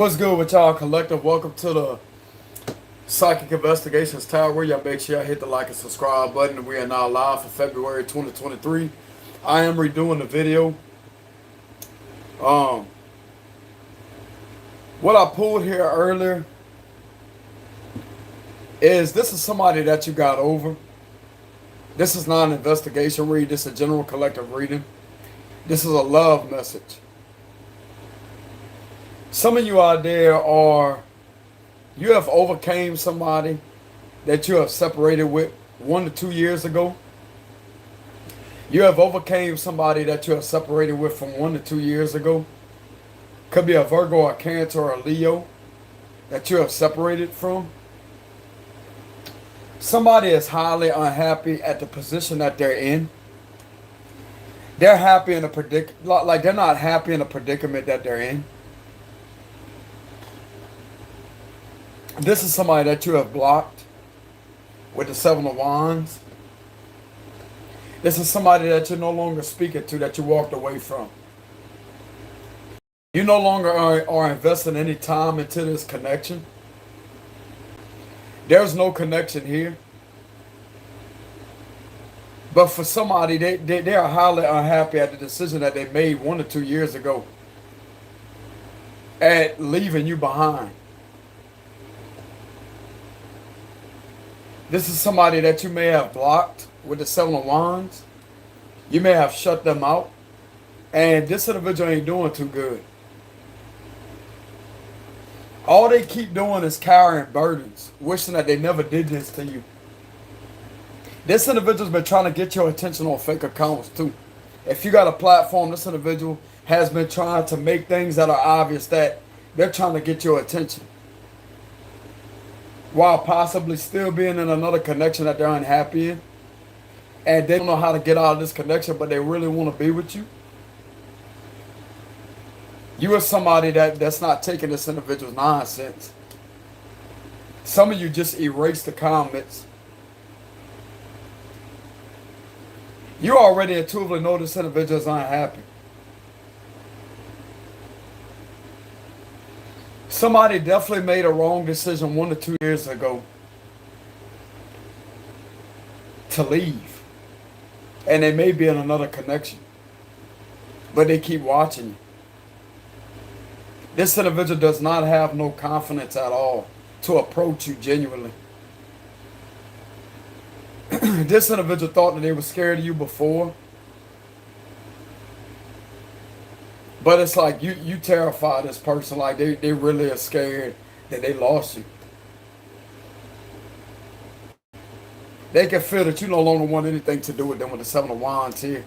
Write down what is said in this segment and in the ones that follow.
What's good with y'all collective? Welcome to the Psychic Investigations Tower. Y'all make sure y'all hit the like and subscribe button. We are now live for February 2023. I am redoing the video. Um, what I pulled here earlier is this is somebody that you got over. This is not an investigation read. This is a general collective reading. This is a love message. Some of you out there you have overcame somebody that you have separated with 1 to 2 years ago. You have overcame somebody that you have separated with from 1 to 2 years ago. Could be a Virgo, a Cancer, or a Leo that you have separated from. Somebody is highly unhappy at the position that they're in. They're happy in a like they're not happy in the predicament that they're in. This is somebody that you have blocked with the Seven of Wands. This is somebody that you're no longer speaking to, that you walked away from. You no longer are investing any time into this connection. There's no connection here. But for somebody, they are highly unhappy at the decision that they made 1 to 2 years ago at leaving you behind. This is somebody that you may have blocked with the Seven of Wands. You may have shut them out. And this individual ain't doing too good. All they keep doing is carrying burdens, wishing that they never did this to you. This individual's been trying to get your attention on fake accounts too. If you got a platform, this individual has been trying to make things that are obvious that they're trying to get your attention, while possibly still being in another connection that they're unhappy in. And they don't know how to get out of this connection, but they really want to be with you. You are somebody that's not taking this individual's nonsense. Some of you just erase the comments. You already intuitively know this individual is unhappy. Somebody definitely made a wrong decision 1 to 2 years ago to leave. And they may be in another connection, but they keep watching you. This individual does not have no confidence at all to approach you genuinely. This individual thought that they were scared of you before. But it's like you terrify this person, like they really are scared that they lost you. They can feel that you no longer want anything to do with them with the Seven of Wands here.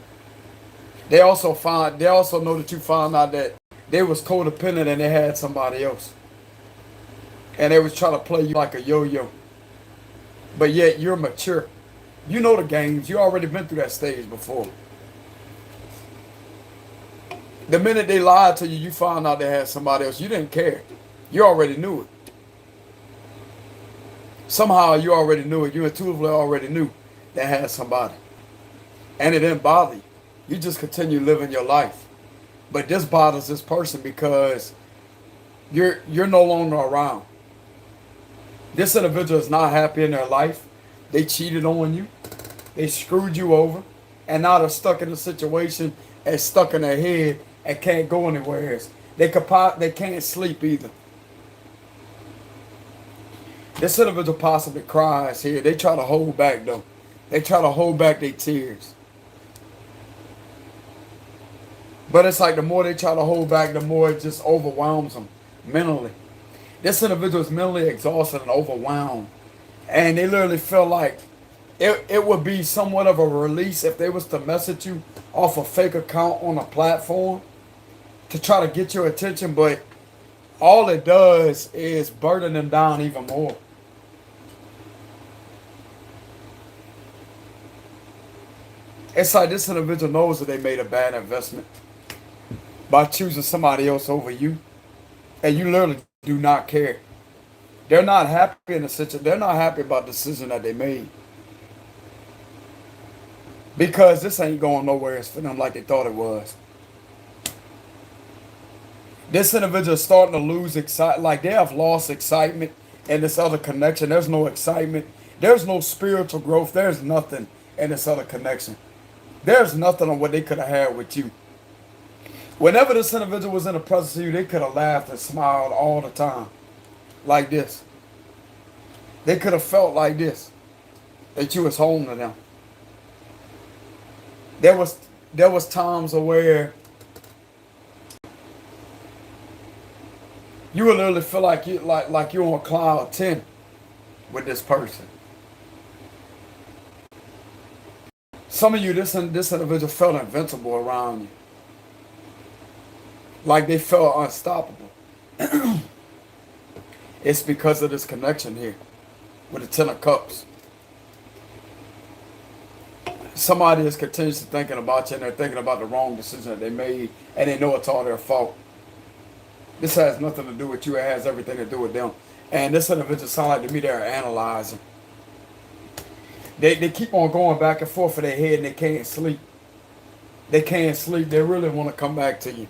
They also know that you found out that they was codependent and they had somebody else. And they was trying to play you like a yo-yo. But yet you're mature. You know the games. You already been through that stage before. The minute they lied to you, you found out they had somebody else. You didn't care. You already knew it. Somehow you already knew it. You intuitively already knew they had somebody. And it didn't bother you. You just continue living your life. But this bothers this person because you're no longer around. This individual is not happy in their life. They cheated on you. They screwed you over. And now they're stuck in a situation and stuck in their head and can't go anywhere else. They can't sleep either. This individual possibly cries here. They try to hold back though. They try to hold back their tears. But it's like the more they try to hold back, the more it just overwhelms them mentally. This individual is mentally exhausted and overwhelmed. And they literally feel like it would be somewhat of a release if they was to message you off a fake account on a platform to try to get your attention, but all it does is burden them down even more. It's like this individual knows that they made a bad investment by choosing somebody else over you, and you literally do not care. They're not happy in the situation. They're not happy about the decision that they made. Because this ain't going nowhere for them like they thought it was. This individual is starting to lose like they have lost excitement in this other connection. There's no excitement. There's no spiritual growth. There's nothing in this other connection. There's nothing on what they could have had with you. Whenever this individual was in the presence of you, they could have laughed and smiled all the time. Like this. They could have felt like this. That you was home to them. There was times where you would literally feel like you're on cloud 10 with this person. Some of you, this individual felt invincible around you. Like they felt unstoppable. It's because of this connection here with the 10 of Cups. Somebody is continuously thinking about you and they're thinking about the wrong decision that they made and they know it's all their fault. This has nothing to do with you. It has everything to do with them. And this individual sound like to me they're analyzing. They keep on going back and forth in their head and they can't sleep. They can't sleep. They really want to come back to you.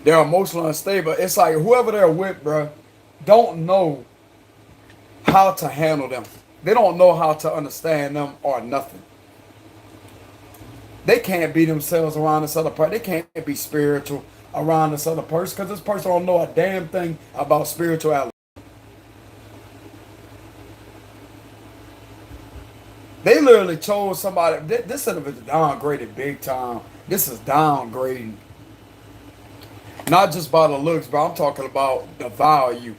They're emotionally unstable. It's like whoever they're with, bro, don't know how to handle them. They don't know how to understand them or nothing. They can't be themselves around this other person. They can't be spiritual around this other person because this person don't know a damn thing about spirituality. They literally chose somebody. This individual downgraded big time. This is downgrading. Not just by the looks, but I'm talking about the value.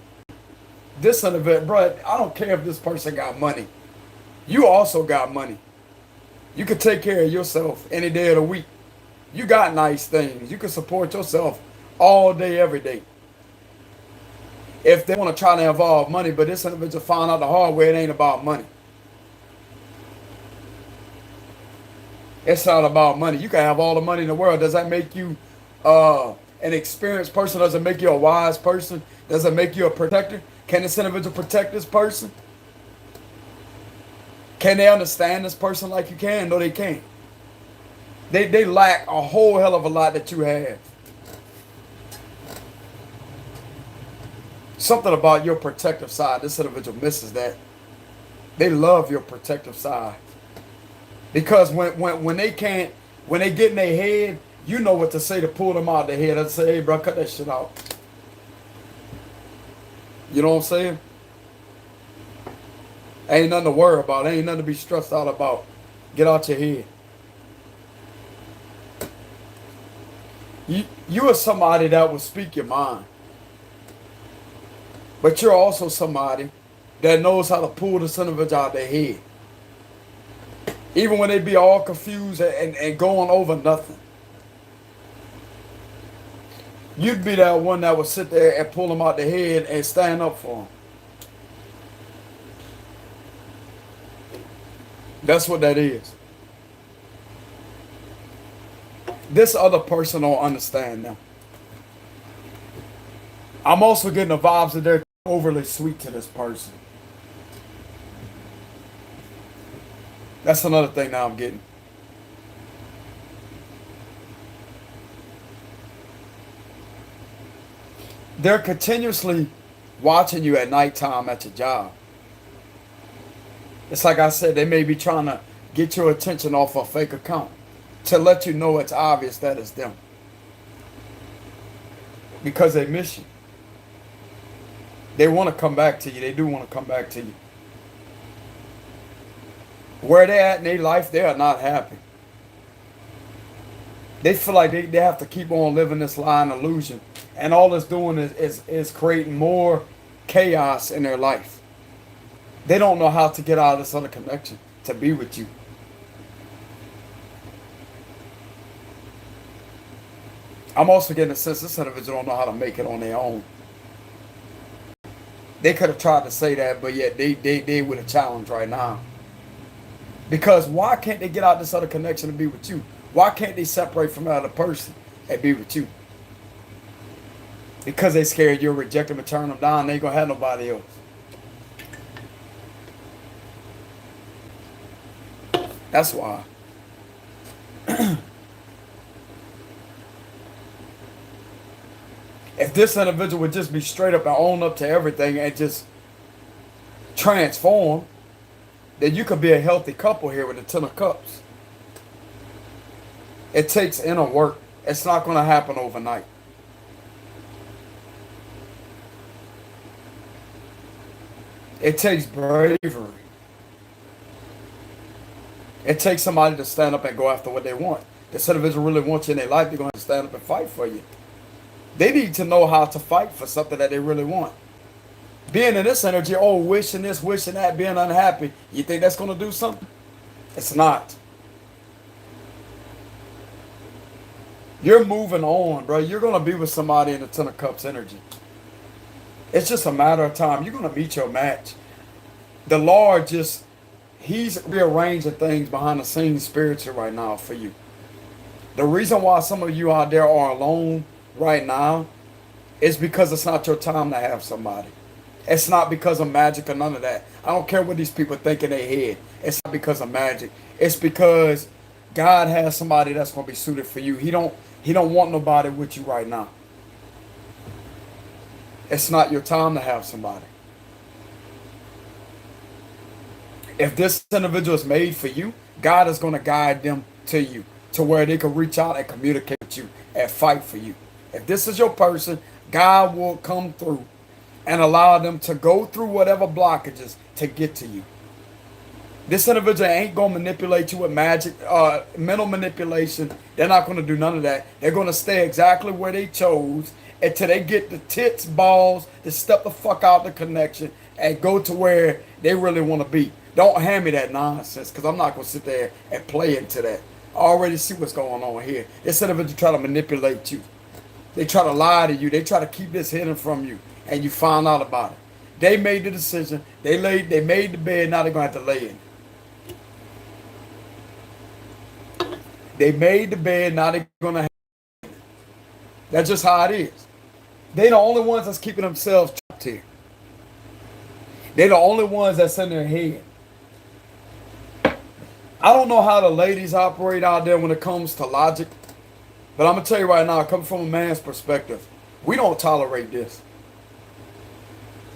This individual, bro, I don't care if this person got money. You also got money. You can take care of yourself any day of the week. You got nice things. You can support yourself all day, every day. If they want to try to involve money, but this individual found out the hard way, it ain't about money. It's not about money. You can have all the money in the world. Does that make you an experienced person? Does it make you a wise person? Does it make you a protector? Can this individual protect this person? Can they understand this person like you can? No, they can't. They lack a whole hell of a lot that you have. Something about your protective side. This individual misses that. They love your protective side. Because when they get in their head, you know what to say to pull them out of their head. I'd say, hey, bro, cut that shit out. You know what I'm saying? Ain't nothing to worry about. Ain't nothing to be stressed out about. Get out your head. You are somebody that will speak your mind. But you're also somebody that knows how to pull the son of a out of their head. Even when they be all confused and going over nothing. You'd be that one that would sit there and pull them out the head and stand up for them. That's what that is. This other person don't understand them. I'm also getting the vibes that they're overly sweet to this person. That's another thing that I'm getting. They're continuously watching you at nighttime at your job. It's like I said, they may be trying to get your attention off a fake account to let you know it's obvious that it's them. Because they miss you. They want to come back to you. They do want to come back to you. Where they're at in their life, they are not happy. They feel like they have to keep on living this lying illusion. And all it's doing is creating more chaos in their life. They don't know how to get out of this other connection to be with you. I'm also getting a sense this individual don't know how to make it on their own. They could have tried to say that, but yet they with a challenge right now. Because why can't they get out this other connection and be with you? Why can't they separate from the other person and be with you? Because they scared you'll reject them and turn them down. They ain't gonna have nobody else. That's why. If this individual would just be straight up and own up to everything and just transform, then you could be a healthy couple here with the Ten of Cups. It takes inner work. It's not going to happen overnight. It takes bravery. It takes somebody to stand up and go after what they want. This individual really wants you in their life, they're going to stand up and fight for you. They need to know how to fight for something that they really want. Being in this energy, oh, wishing this, wishing that, being unhappy, you think that's going to do something? It's not. You're moving on, bro. You're going to be with somebody in the Ten of Cups energy. It's just a matter of time. You're going to meet your match. The Lord just, He's rearranging things behind the scenes spiritually right now for you. The reason why some of you out there are alone right now is because it's not your time to have somebody. It's not because of magic or none of that. I don't care what these people think in their head. It's not because of magic. It's because God has somebody that's going to be suited for you. He don't want nobody with you right now. It's not your time to have somebody. If this individual is made for you, God is going to guide them to you, to where they can reach out and communicate with you and fight for you. If this is your person, God will come through and allow them to go through whatever blockages to get to you. This individual ain't going to manipulate you with magic, mental manipulation. They're not going to do none of that. They're going to stay exactly where they chose until they get the tits, balls, to step the fuck out the connection and go to where they really want to be. Don't hand me that nonsense, because I'm not going to sit there and play into that. I already see what's going on here. This individual try to manipulate you. They try to lie to you. They try to keep this hidden from you, and you find out about it. They made the decision. They made the bed. Now they're going to have to lay in it. They made the bed. Now they're going to have to lay in it. That's just how it is. They're the only ones that's keeping themselves trapped here. They're the only ones that's in their head. I don't know how the ladies operate out there when it comes to logic, but I'm going to tell you right now, coming from a man's perspective, we don't tolerate this.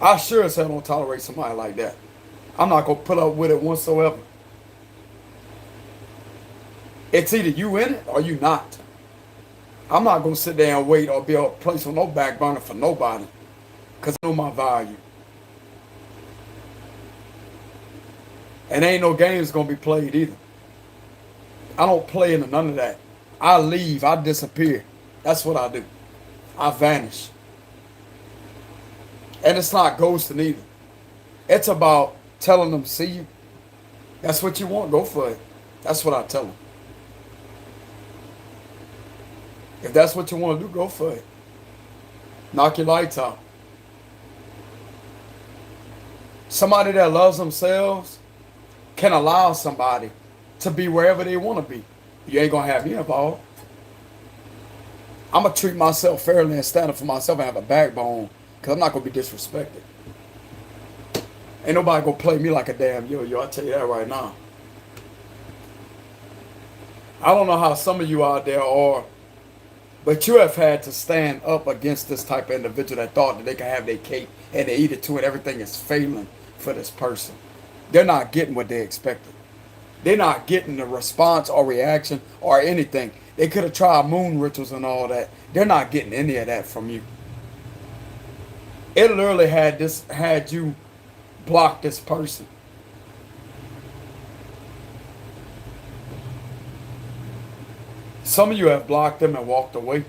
I sure as hell don't tolerate somebody like that. I'm not going to put up with it whatsoever. It's either you in it or you not. I'm not going to sit there and wait or be a place on no back burner for nobody, because I know my value. And ain't no games going to be played either. I don't play into none of that. I leave. I disappear. That's what I do. I vanish. And it's not ghosting either. It's about telling them, see you. That's what you want. Go for it. That's what I tell them. If that's what you want to do, go for it. Knock your lights out. Somebody that loves themselves can allow somebody to be wherever they want to be. You ain't going to have me involved. I'm going to treat myself fairly and stand up for myself and have a backbone, because I'm not going to be disrespected. Ain't nobody going to play me like a damn yo-yo. I'll tell you that right now. I don't know how some of you out there are, but you have had to stand up against this type of individual that thought that they can have their cake and they eat it too, and everything is failing for this person. They're not getting what they expected. They're not getting the response or reaction or anything. They could have tried moon rituals and all that. They're not getting any of that from you. It literally had you block this person. Some of you have blocked them and walked away.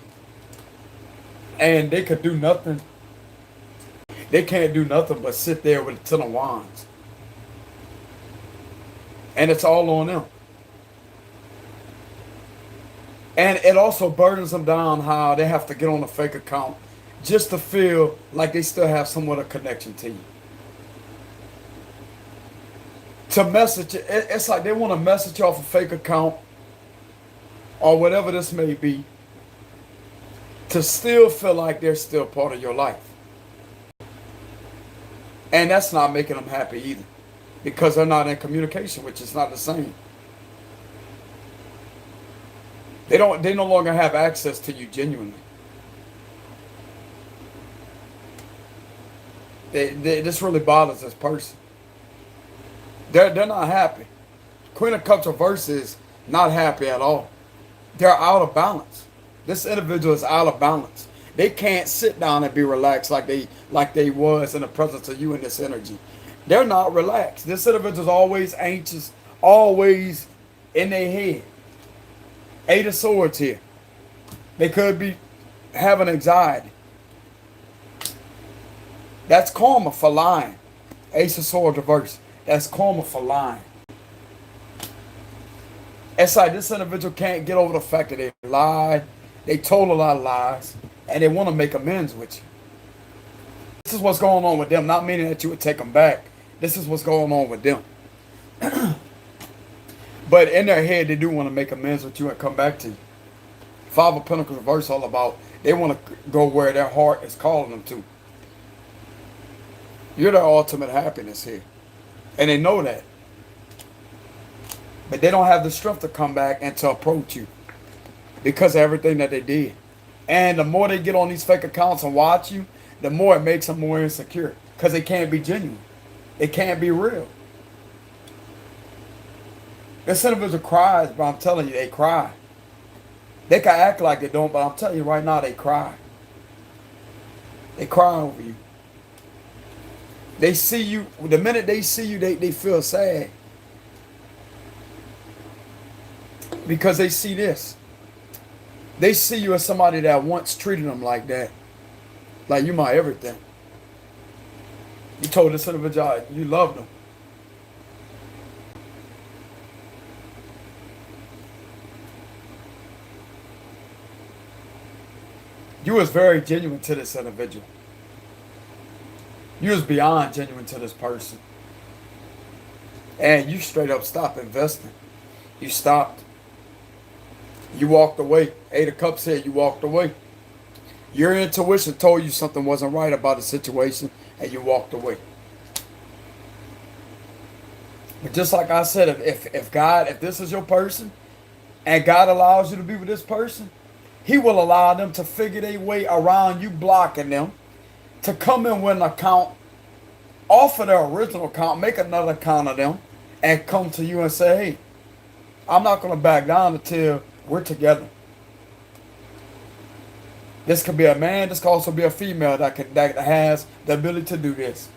And they could do nothing. They can't do nothing but sit there with a Ten of Wands. And it's all on them. And it also burdens them down how they have to get on a fake account just to feel like they still have somewhat of a connection to you. To message, it's like they want to message off a fake account or whatever this may be to still feel like they're still part of your life. And that's not making them happy either, because they're not in communication, which is not the same. They no longer have access to you genuinely. This really bothers this person. They're not happy. Queen of Cups reverse is not happy at all. They're out of balance. This individual is out of balance. They can't sit down and be relaxed like they was in the presence of you in this energy. They're not relaxed. This individual is always anxious, always in their head. Eight of Swords here. They could be having anxiety. That's karma for lying. Ace of Swords reverse. That's karma for lying. It's like this individual can't get over the fact that they lied. They told a lot of lies. And they want to make amends with you. This is what's going on with them. Not meaning that you would take them back. This is what's going on with them. But in their head, they do want to make amends with you and come back to you. Five of Pentacles reverse all about they want to go where their heart is calling them to. You're their ultimate happiness here. And they know that. But they don't have the strength to come back and to approach you. Because of everything that they did. And the more they get on these fake accounts and watch you, the more it makes them more insecure. Because they can't be genuine. They can't be real. This individual cries, but I'm telling you, they cry. They can act like they don't, but I'm telling you right now, they cry. They cry over you. They see you, the minute they see you, they feel sad. Because they see this. They see you as somebody that once treated them like that. Like you my everything. You told this individual you loved them. You was very genuine to this individual. You was beyond genuine to this person. And you straight up stopped investing. You stopped. You walked away. Eight of Cups said you walked away. Your intuition told you something wasn't right about the situation and you walked away. But just like I said, if this is your person and God allows you to be with this person, He will allow them to figure their way around you blocking them to come in with an account, off of their original account, make another account of them, and come to you and say, hey, I'm not going to back down until we're together. This could be a man, this could also be a female that has the ability to do this.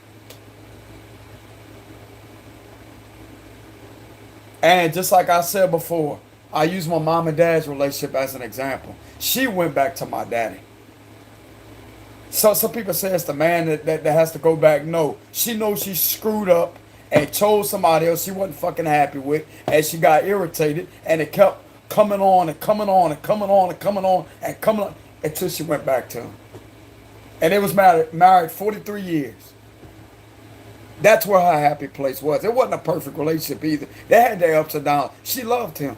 And just like I said before, I use my mom and dad's relationship as an example. She went back to my daddy. So some people say it's the man that has to go back. No, she knows she screwed up and chose somebody else she wasn't fucking happy with, and she got irritated, and it kept coming on and coming on and coming on and coming on and coming on until she went back to him. And they was married 43 years. That's where her happy place was. It wasn't a perfect relationship either. They had their ups and downs. She loved him.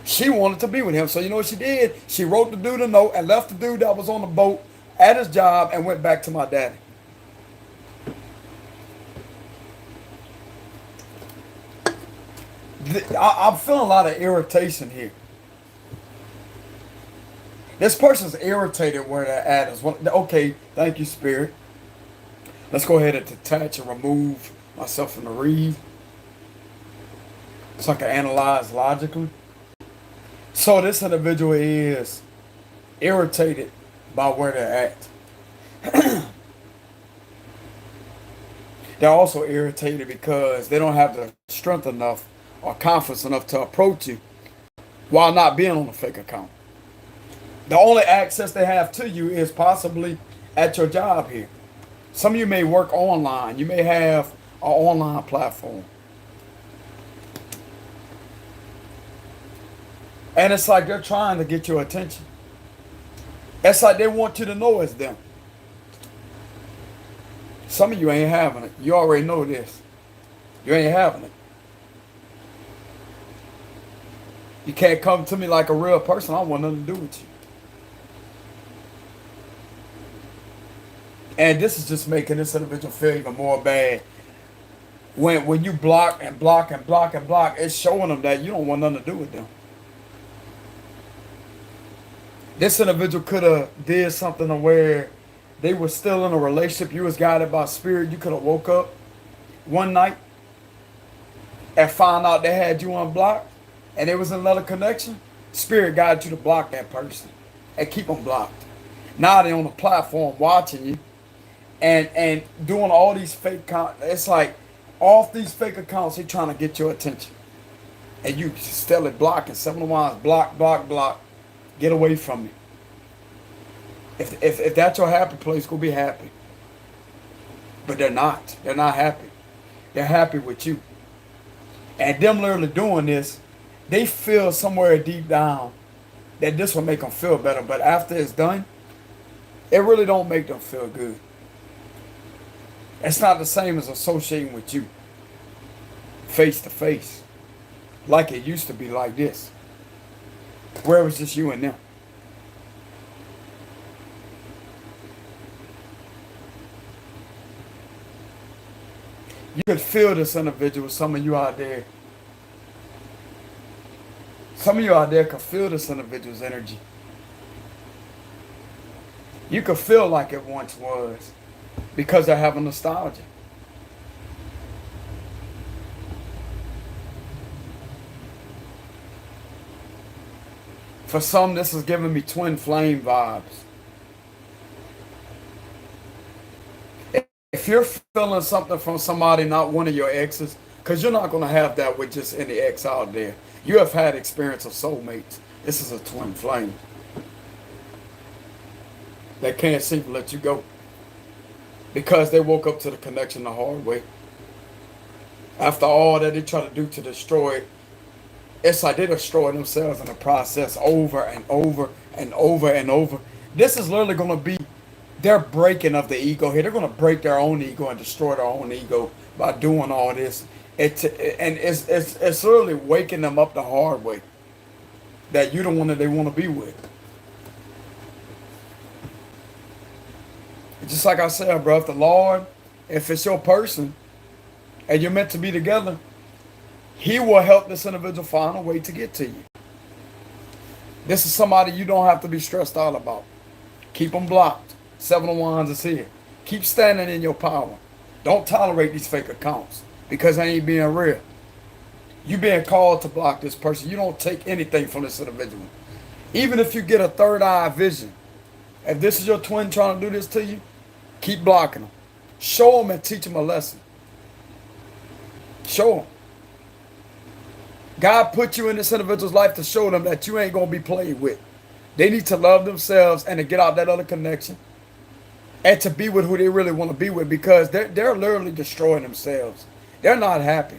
She wanted to be with him. So you know what she did? She wrote the dude a note and left the dude that was on the boat at his job and went back to my daddy. I'm feeling a lot of irritation here. This person's irritated where they're at. Okay, thank you, Spirit. Let's go ahead and detach and remove myself from the read so I can analyze logically. So this individual is irritated by where they're at. They're also irritated because they don't have the strength enough or confidence enough to approach you while not being on a fake account. The only access they have to you is possibly at your job here. Some of you may work online. You may have an online platform. And it's like they're trying to get your attention. It's like they want you to know it's them. Some of you ain't having it. You already know this. You ain't having it. You can't come to me like a real person. I want nothing to do with you. And this is just making this individual feel even more bad. When you block and block and block and block, it's showing them that you don't want nothing to do with them. This individual could have did something to where they were still in a relationship, you was guided by spirit, you could have woke up one night and found out they had you unblocked and it was another connection. Spirit guided you to block that person and keep them blocked. Now they're on the platform watching you and doing all these fake accounts. It's like off these fake accounts, they're trying to get your attention. And you still blocking. 7 of Wands, block, block, block. Get away from me. If that's your happy place, go be happy. But they're not. They're not happy. They're happy with you. And them literally doing this, they feel somewhere deep down that this will make them feel better. But after it's done, it really don't make them feel good. It's not the same as associating with you face to face. Like it used to be like this. Where it was just you and them. You could feel this individual, some of you out there. Some of you out there can feel this individual's energy. You could feel like it once was because they're having nostalgia. For some, this is giving me twin flame vibes. If you're feeling something from somebody, not one of your exes, because you're not going to have that with just any ex out there. You have had experience of soulmates. This is a twin flame. They can't seem to let you go. Because they woke up to the connection the hard way. After all that they try to do to destroy it, it's like they destroy themselves in the process over and over and over and over. This is literally going to be their breaking of the ego here. They're going to break their own ego and destroy their own ego by doing all this. It's literally waking them up the hard way. That you're the one that they want to be with. Just like I said, bro, if the Lord, if it's your person and you're meant to be together, He will help this individual find a way to get to you. This is somebody you don't have to be stressed out about. Keep them blocked. 7 of Wands is here. Keep standing in your power. Don't tolerate these fake accounts because they ain't being real. You being called to block this person. You don't take anything from this individual. Even if you get a third eye vision, if this is your twin trying to do this to you, keep blocking them. Show them and teach them a lesson. Show them. God put you in this individual's life to show them that you ain't going to be played with. They need to love themselves and to get out that other connection. And to be with who they really want to be with, because they're literally destroying themselves. They're not happy.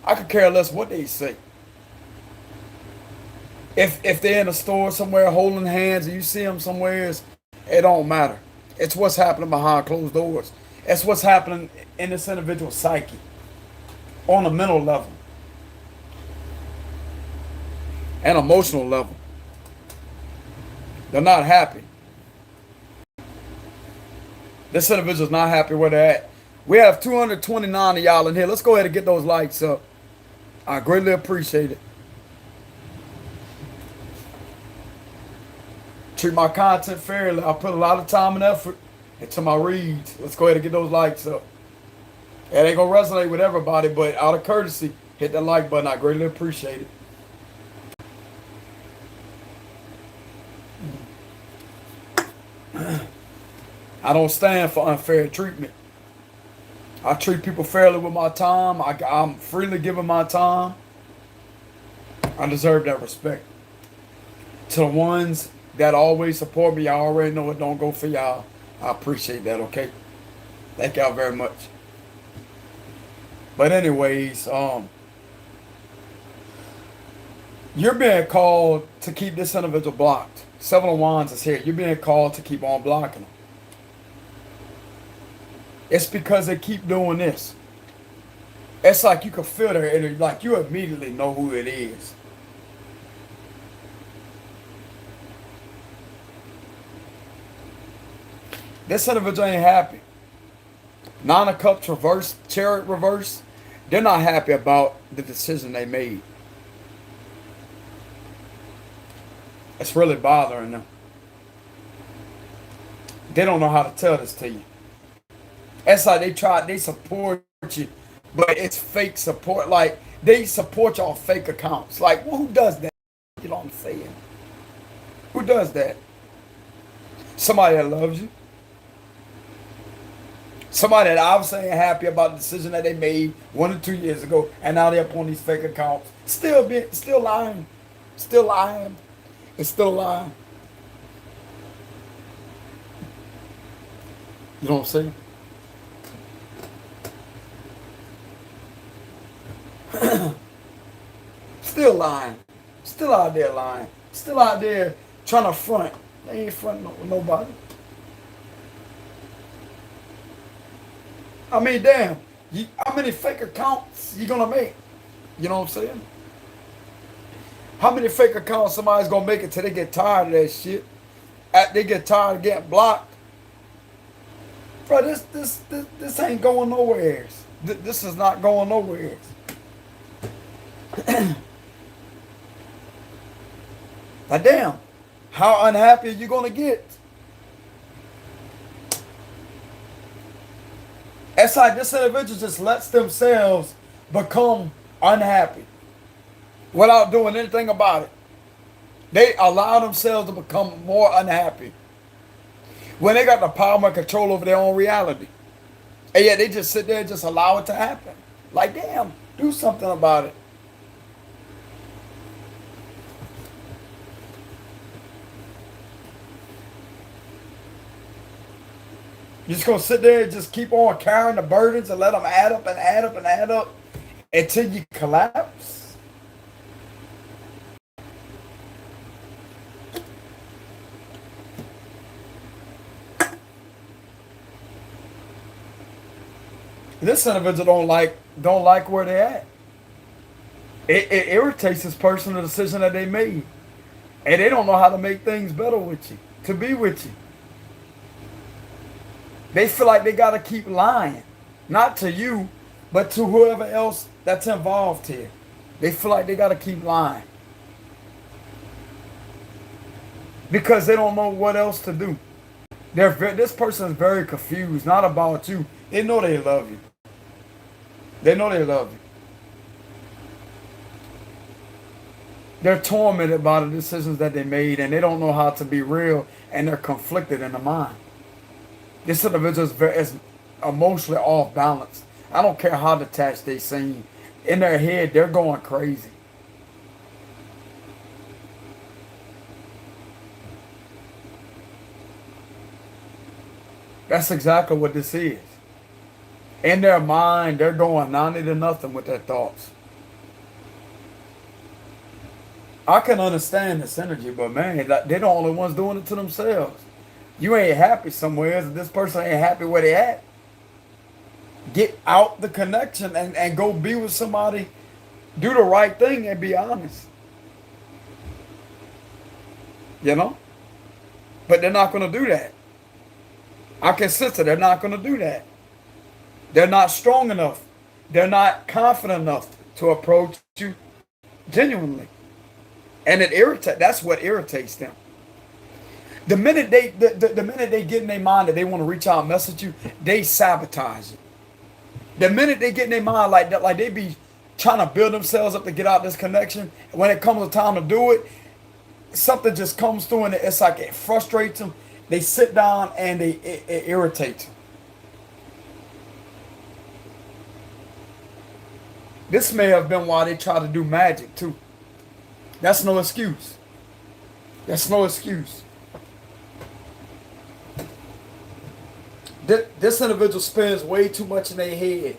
I could care less what they say. If they're in a store somewhere holding hands and you see them somewhere, it don't matter. It's what's happening behind closed doors. It's what's happening in this individual's psyche on a mental level and emotional level. They're not happy. This individual's not happy where they're at. We have 229 of y'all in here. Let's go ahead and get those likes up. I greatly appreciate it. Treat my content fairly. I put a lot of time and effort into my reads. Let's go ahead and get those likes up. It ain't gonna resonate with everybody, but out of courtesy, hit that like button. I greatly appreciate it. I don't stand for unfair treatment. I treat people fairly with my time. I'm freely giving my time. I deserve that respect. To the ones that always support me, I already know it don't go for y'all. I appreciate that, okay? Thank y'all very much. But anyways, you're being called to keep this individual blocked. 7 of Wands is here. You're being called to keep on blocking them. It's because they keep doing this. It's like you can feel their energy, like you immediately know who it is. This individual ain't happy. 9 of Cups reverse, Chariot reverse. They're not happy about the decision they made. It's really bothering them. They don't know how to tell this to you. It's like they support you, but it's fake support. Like, they support you on fake accounts. Like, well, who does that? You know what I'm saying? Who does that? Somebody that loves you. Somebody that obviously ain't happy about the decision that they made 1 or 2 years ago, and now they're up on these fake accounts. Still lying. Still lying. It's still lying. You know what I'm saying? Still lying. Still out there lying. Still out there trying to front. They ain't fronting with nobody. I mean, damn. How many fake accounts you gonna make? You know what I'm saying? How many fake accounts somebody's gonna make it till they get tired of that shit? They get tired of getting blocked. Bro, this ain't going nowhere. This is not going nowhere. But damn, how unhappy are you gonna get? It's like this individual just lets themselves become unhappy without doing anything about it. They allow themselves to become more unhappy when they got the power and control over their own reality. And yet they just sit there and just allow it to happen. Like, damn, do something about it. You're just going to sit there and just keep on carrying the burdens and let them add up and add up and add up until you collapse? This individual don't like where they're at. It irritates this person the decision that they made. And they don't know how to make things better with you, to be with you. They feel like they got to keep lying. Not to you, but to whoever else that's involved here. They feel like they got to keep lying. Because they don't know what else to do. This person is very confused, not about you. They know they love you. They know they love you. They're tormented by the decisions that they made, and they don't know how to be real, and they're conflicted in the mind. This individual is emotionally off balance. I don't care how detached they seem. In their head, they're going crazy. That's exactly what this is. In their mind, they're going 90 to nothing with their thoughts. I can understand this energy, but man, they're the only ones doing it to themselves. You ain't happy somewhere, and this person ain't happy where they at. Get out the connection and go be with somebody. Do the right thing and be honest. You know? But they're not going to do that. I can sense it. They're not going to do that. They're not strong enough. They're not confident enough to approach you genuinely. And that's what irritates them. The minute they get in their mind that they want to reach out and message you, they sabotage it. The minute they get in their mind like that, like they be trying to build themselves up to get out this connection, when it comes to time to do it, something just comes through and it's like it frustrates them. They sit down and it irritates them. This may have been why they try to do magic too. That's no excuse. That's no excuse. This individual spends way too much in their head.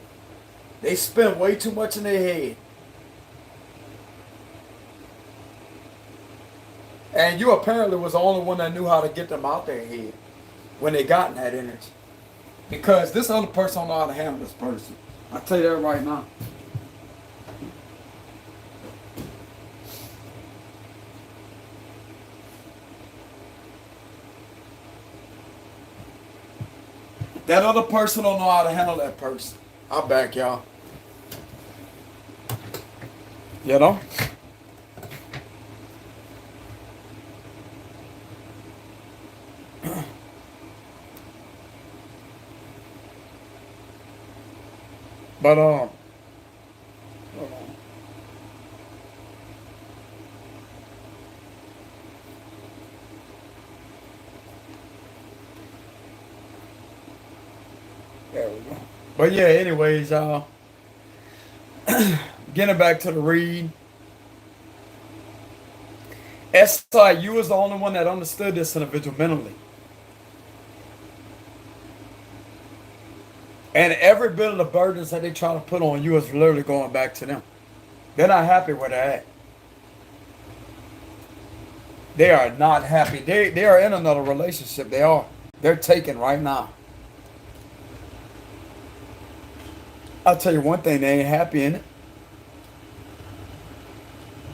They spend way too much in their head. And you apparently was the only one that knew how to get them out their head when they got in that energy. Because this other person don't know how to handle this person. I'll tell you that right now. That other person don't know how to handle that person. I'll back y'all. You know? But hold on. There we go. But yeah, anyways, getting back to the read. It's like you was the only one that understood this individual mentally. And every bit of the burdens that they try to put on you is literally going back to them. They're not happy where they're at. They are not happy. They are in another relationship. They are. They're taken right now. I'll tell you one thing, they ain't happy in it.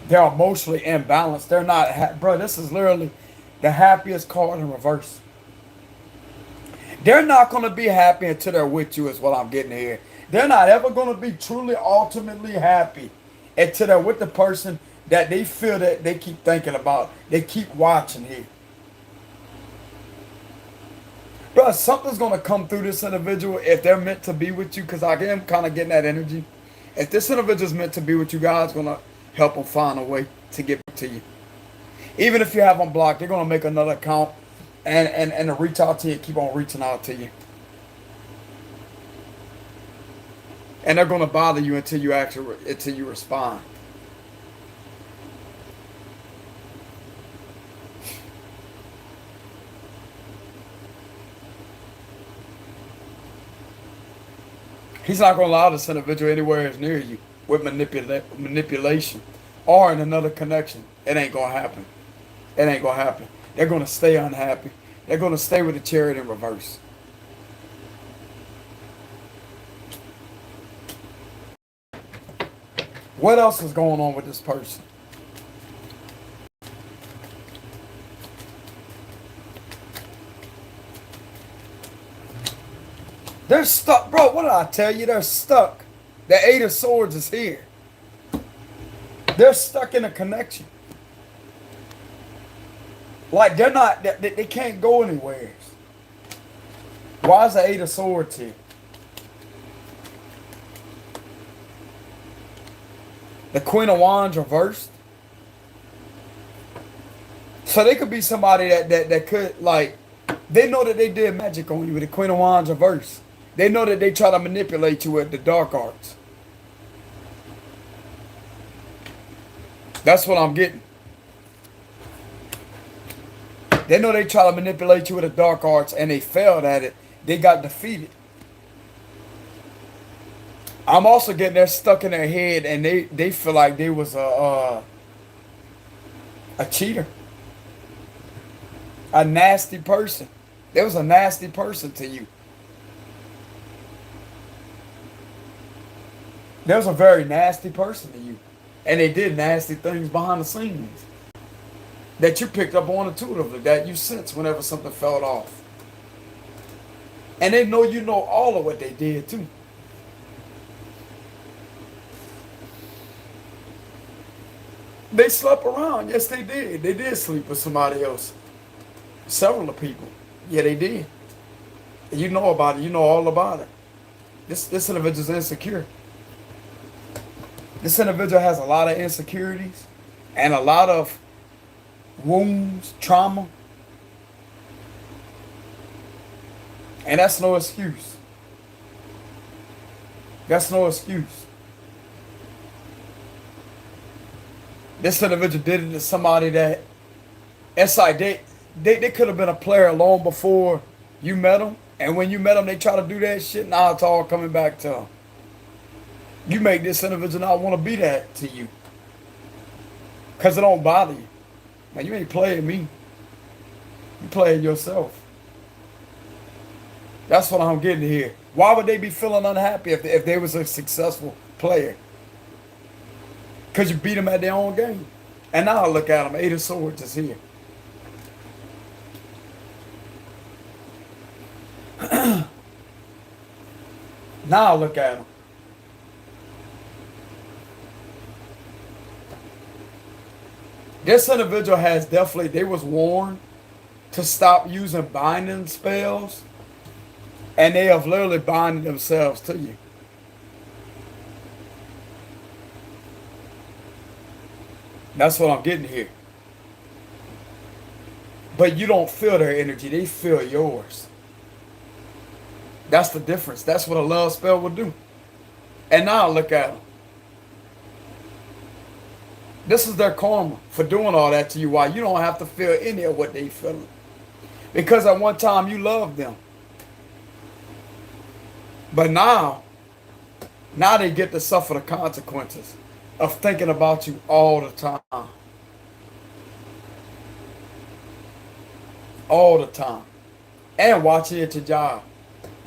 They're emotionally imbalanced. They're not, bro, this is literally the happiest card in reverse. They're not going to be happy until they're with you is what I'm getting here. They're not ever going to be truly, ultimately happy until they're with the person that they feel that they keep thinking about. They keep watching here. Bro, something's going to come through this individual if they're meant to be with you, because I am kind of getting that energy. If this individual's meant to be with you, God's going to help them find a way to get to you. Even if you have them blocked, they're going to make another account and to reach out to you, keep on reaching out to you. And they're going to bother you until you respond. He's not going to allow this individual anywhere near you with manipulation or in another connection. It ain't going to happen. It ain't going to happen. They're going to stay unhappy. They're going to stay with the Chariot in reverse. What else is going on with this person? They're stuck. Bro, what did I tell you? They're stuck. The Eight of Swords is here. They're stuck in a connection. Like they're not, they can't go anywhere. Why is the Eight of Swords here? The Queen of Wands reversed. So they could be somebody that could, like, they know that they did magic on you with the Queen of Wands reversed. They know that they try to manipulate you with the dark arts. That's what I'm getting. They know they try to manipulate you with the dark arts and they failed at it. They got defeated. I'm also getting they're stuck in their head and they feel like they was a cheater. A nasty person. There was a nasty person to you. There was a very nasty person to you. And they did nasty things behind the scenes. That you picked up on intuitively. That you sensed whenever something fell off. And they know you know all of what they did too. They slept around. Yes, they did. They did sleep with somebody else. Several of people. Yeah, they did. And you know about it. You know all about it. This individual's insecure. This individual has a lot of insecurities and a lot of wounds, trauma. And that's no excuse. That's no excuse. This individual did it to somebody that, it's like they could have been a player long before you met them. And when you met them, they try to do that shit. Now it's all coming back to them. You make this individual not want to be that to you. Because it don't bother you. Man, you ain't playing me. You playing yourself. That's what I'm getting here. Why would they be feeling unhappy if they was a successful player? Because you beat them at their own game. And now I look at them. Eight of Swords is here. Now I look at them. This individual has definitely, they was warned to stop using binding spells. And they have literally binded themselves to you. That's what I'm getting here. But you don't feel their energy. They feel yours. That's the difference. That's what a love spell will do. And now look at them. This is their karma for doing all that to you. Why you don't have to feel any of what they feeling. Because at one time you loved them. But now they get to suffer the consequences of thinking about you all the time. All the time. And watching at your job.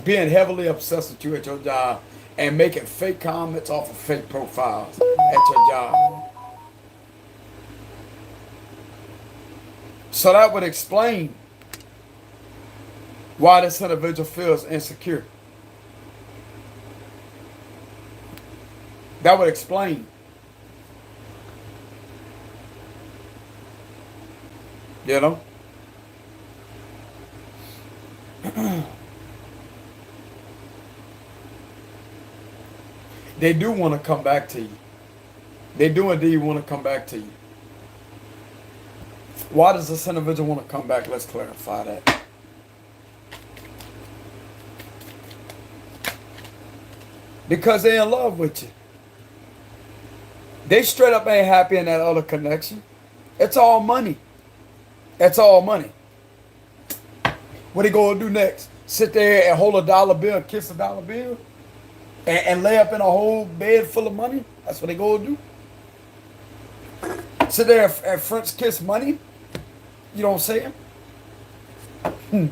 Being heavily obsessed with you at your job. And making fake comments off of fake profiles at your job. So that would explain why this individual feels insecure. That would explain. You know? They do want to come back to you. They do indeed want to come back to you. Why does this individual want to come back? Let's clarify that. Because they're in love with you. They straight up ain't happy in that other connection. It's all money. It's all money. What they gonna do next? Sit there and hold a dollar bill, kiss a dollar bill? And lay up in a whole bed full of money? That's what they gonna do? Sit there and French kiss money? You know what I'm saying?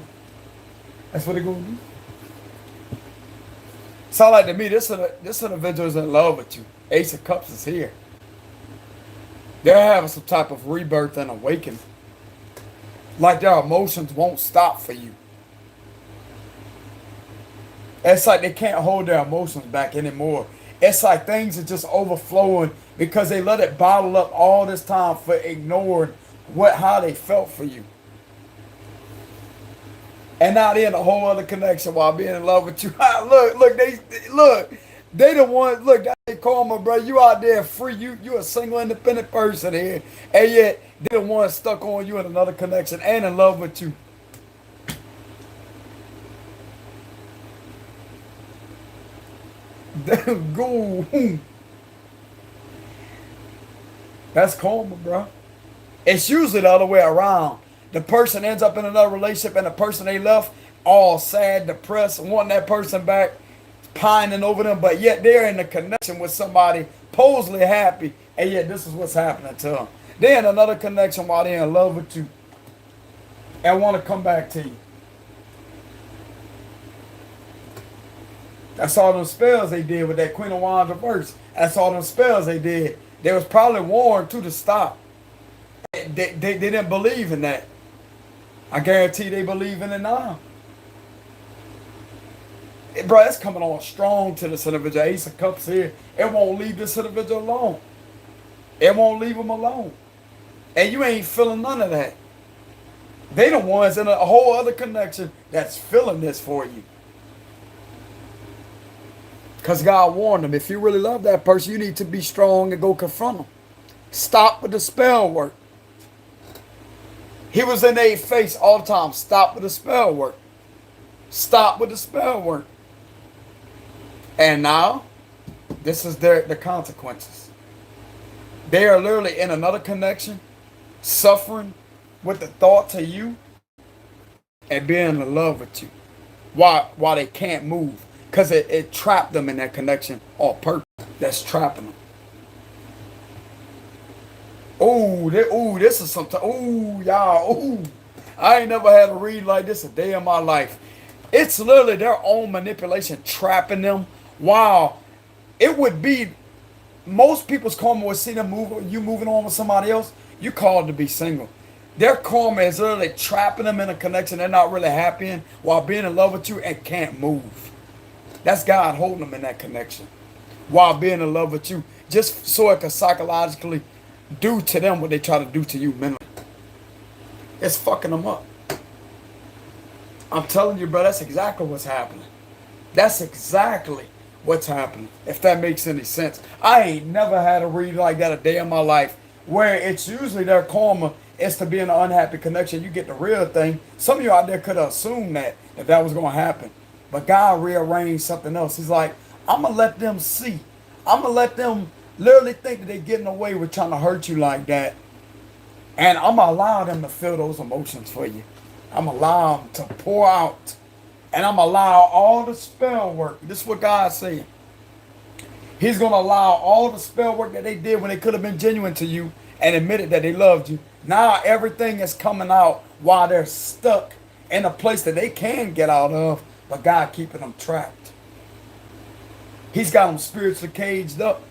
That's what they gonna do? Sound like to me, this individual is in love with you. Ace of Cups is here. They're having some type of rebirth and awakening. Like their emotions won't stop for you. It's like they can't hold their emotions back anymore. It's like things are just overflowing because they let it bottle up all this time for ignoring how they felt for you. And now they're in a whole other connection while being in love with you. They the ones, look, that's karma, bro. You out there free. You a single independent person here. And yet they the ones stuck on you in another connection and in love with you. Go. That's karma, bro. It's usually the other way around. The person ends up in another relationship and the person they left all sad, depressed, wanting that person back, pining over them, but yet they're in a connection with somebody supposedly happy, and yet this is what's happening to them. They're in another connection while they're in love with you and want to come back to you. That's all them spells they did with that Queen of Wands reverse. That's all them spells they did. They was probably warned to stop. They didn't believe in that. I guarantee they believe in it now. Bro, it's coming on strong to this individual. Ace of Cups here. It won't leave this individual alone. It won't leave them alone. And you ain't feeling none of that. They the ones in a whole other connection that's feeling this for you. Because God warned them, if you really love that person, you need to be strong and go confront them. Stop with the spell work. He was in their face all the time. Stop with the spell work. Stop with the spell work. And now, this is the consequences. They are literally in another connection, suffering with the thoughts of you and being in love with you while they can't move. Because it trapped them in that connection on purpose. That's trapping them. This is something. Y'all. I ain't never had a read like this a day in my life. It's literally their own manipulation trapping them. Wow. It would be, most people's karma would see them moving on with somebody else. You called to be single. Their karma is literally trapping them in a connection they're not really happy in while being in love with you and can't move. That's God holding them in that connection while being in love with you, just so it can psychologically do to them what they try to do to you mentally. It's fucking them up. I'm telling you, bro, that's exactly what's happening. That's exactly what's happening, if that makes any sense. I ain't never had a read like that a day in my life where it's usually their karma is to be in an unhappy connection. You get the real thing. Some of you out there could have assumed that was going to happen. But God rearranged something else. He's like, I'm going to let them see. I'm going to let them literally think that they're getting away with trying to hurt you like that. And I'm going to allow them to feel those emotions for you. I'm going to allow them to pour out. And I'm going to allow all the spell work. This is what God's saying. He's going to allow all the spell work that they did when they could have been genuine to you and admitted that they loved you. Now everything is coming out while they're stuck in a place that they can get out of, but God keeping them trapped. He's got them spiritually caged up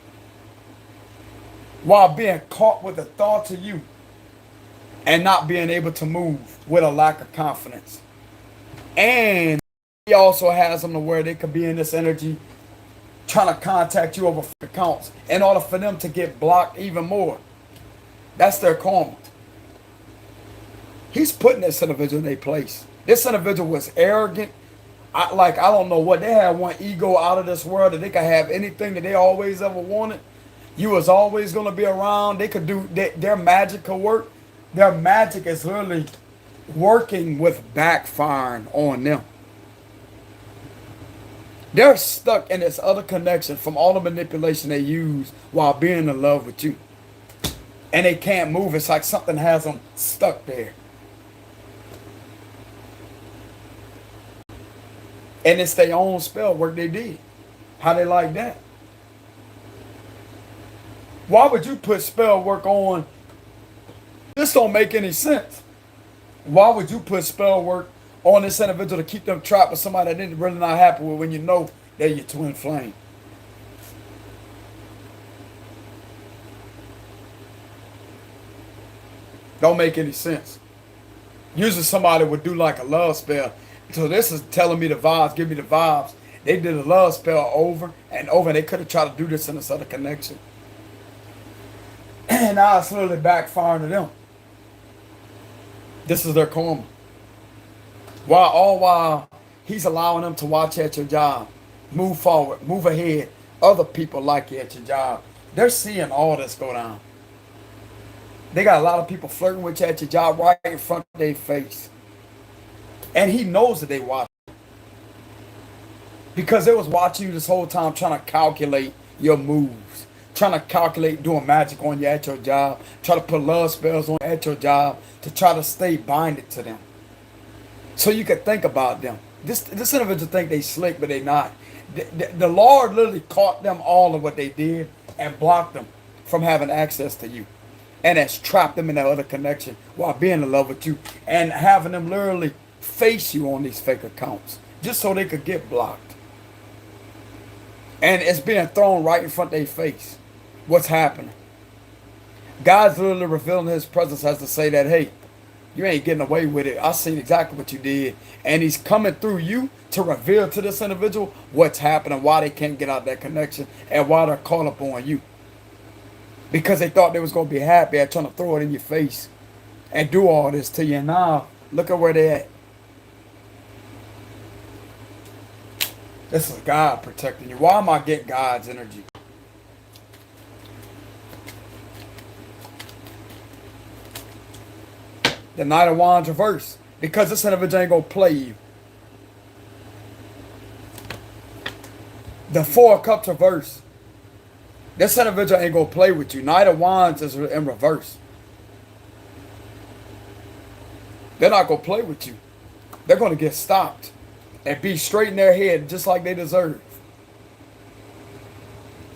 while being caught with the thoughts of you and not being able to move with a lack of confidence. And he also has them to where they could be in this energy trying to contact you over accounts in order for them to get blocked even more. That's their karma. He's putting this individual in their place. This individual was arrogant. I don't know what. They had one ego out of this world that they could have anything that they always ever wanted. You was always going to be around. They could do, their magic could work. Their magic is literally working with backfiring on them. They're stuck in this other connection from all the manipulation they use while being in love with you. And they can't move. It's like something has them stuck there. And it's their own spell work they did. How they like that? Why would you put spell work on? This don't make any sense. Why would you put spell work on this individual to keep them trapped with somebody that they're really not happy with when you know they're your twin flame? Don't make any sense. Usually somebody would do like a love spell. So this is telling me the vibes, give me the vibes. They did a love spell over and over, and they could have tried to do this in this other connection. And now it's literally backfiring to them. This is their karma. While he's allowing them to watch at your job, move forward, move ahead. Other people like you at your job. They're seeing all this go down. They got a lot of people flirting with you at your job right in front of their face. And he knows that they watch. Because they was watching you this whole time trying to calculate your moves. Trying to calculate doing magic on you at your job. Try to put love spells on at your job to try to stay binded to them. So you could think about them. This individual think they slick, but they not. The Lord literally caught them all of what they did and blocked them from having access to you. And has trapped them in that other connection while being in love with you. And having them literally face you on these fake accounts. Just so they could get blocked. And it's being thrown right in front of their face. What's happening? God's literally revealing his presence as to say that, hey, you ain't getting away with it. I seen exactly what you did. And he's coming through you to reveal to this individual what's happening, why they can't get out that connection, and why they're caught up on you. Because they thought they was going to be happy at trying to throw it in your face and do all this to you. And now, look at where they're at. This is God protecting you. Why am I getting God's energy? The Knight of Wands reverse. Because this individual ain't going to play you. The Four of Cups reverse. This individual ain't going to play with you. Knight of Wands is in reverse. They're not going to play with you. They're going to get stopped and be straight in their head just like they deserve.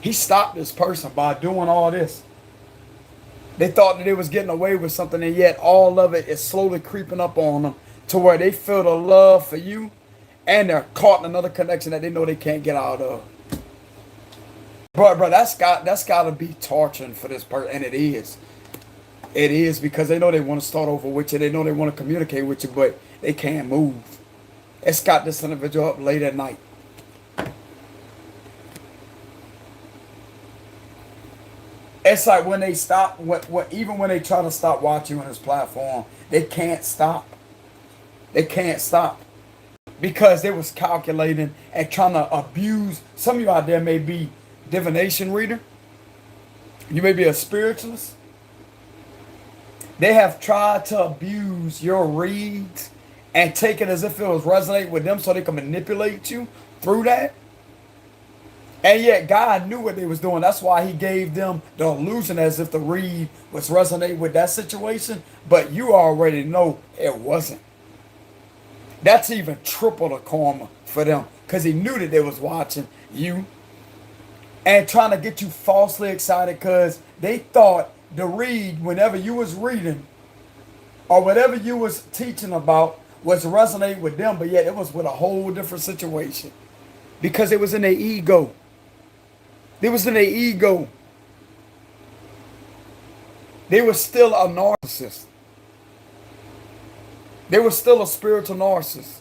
He stopped this person by doing all this. They thought that they was getting away with something, and yet all of it is slowly creeping up on them to where they feel the love for you and they're caught in another connection that they know they can't get out of. Bro, that's got to be torturing for this person, and it is. It is, because they know they want to start over with you. They know they want to communicate with you, but they can't move. It's got this individual up late at night. It's like when they stop, even when they try to stop watching on this platform, they can't stop. They can't stop. Because they was calculating and trying to abuse. Some of you out there may be divination reader. You may be a spiritualist. They have tried to abuse your reads and take it as if it was resonating with them so they can manipulate you through that. And yet God knew what they was doing. That's why he gave them the illusion as if the read was resonating with that situation. But you already know it wasn't. That's even triple the karma for them. Because he knew that they was watching you and trying to get you falsely excited because they thought the read, whenever you was reading or whatever you was teaching about, was resonating with them. But yet it was with a whole different situation. Because it was in their ego. They was in their ego. They were still a narcissist. They were still a spiritual narcissist.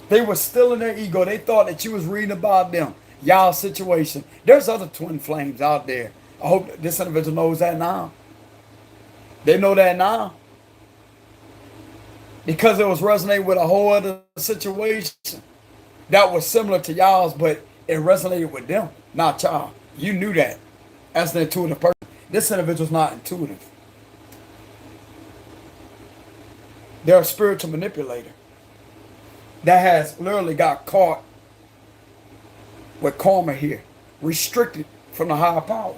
They were still in their ego. They thought that you was reading about them, y'all situation. There's other twin flames out there. I hope this individual knows that now. They know that now. Because it was resonating with a whole other situation that was similar to y'all's, but it resonated with them, not y'all. You knew that as an intuitive person. This individual's not intuitive. They're a spiritual manipulator that has literally got caught with karma here, restricted from the higher power.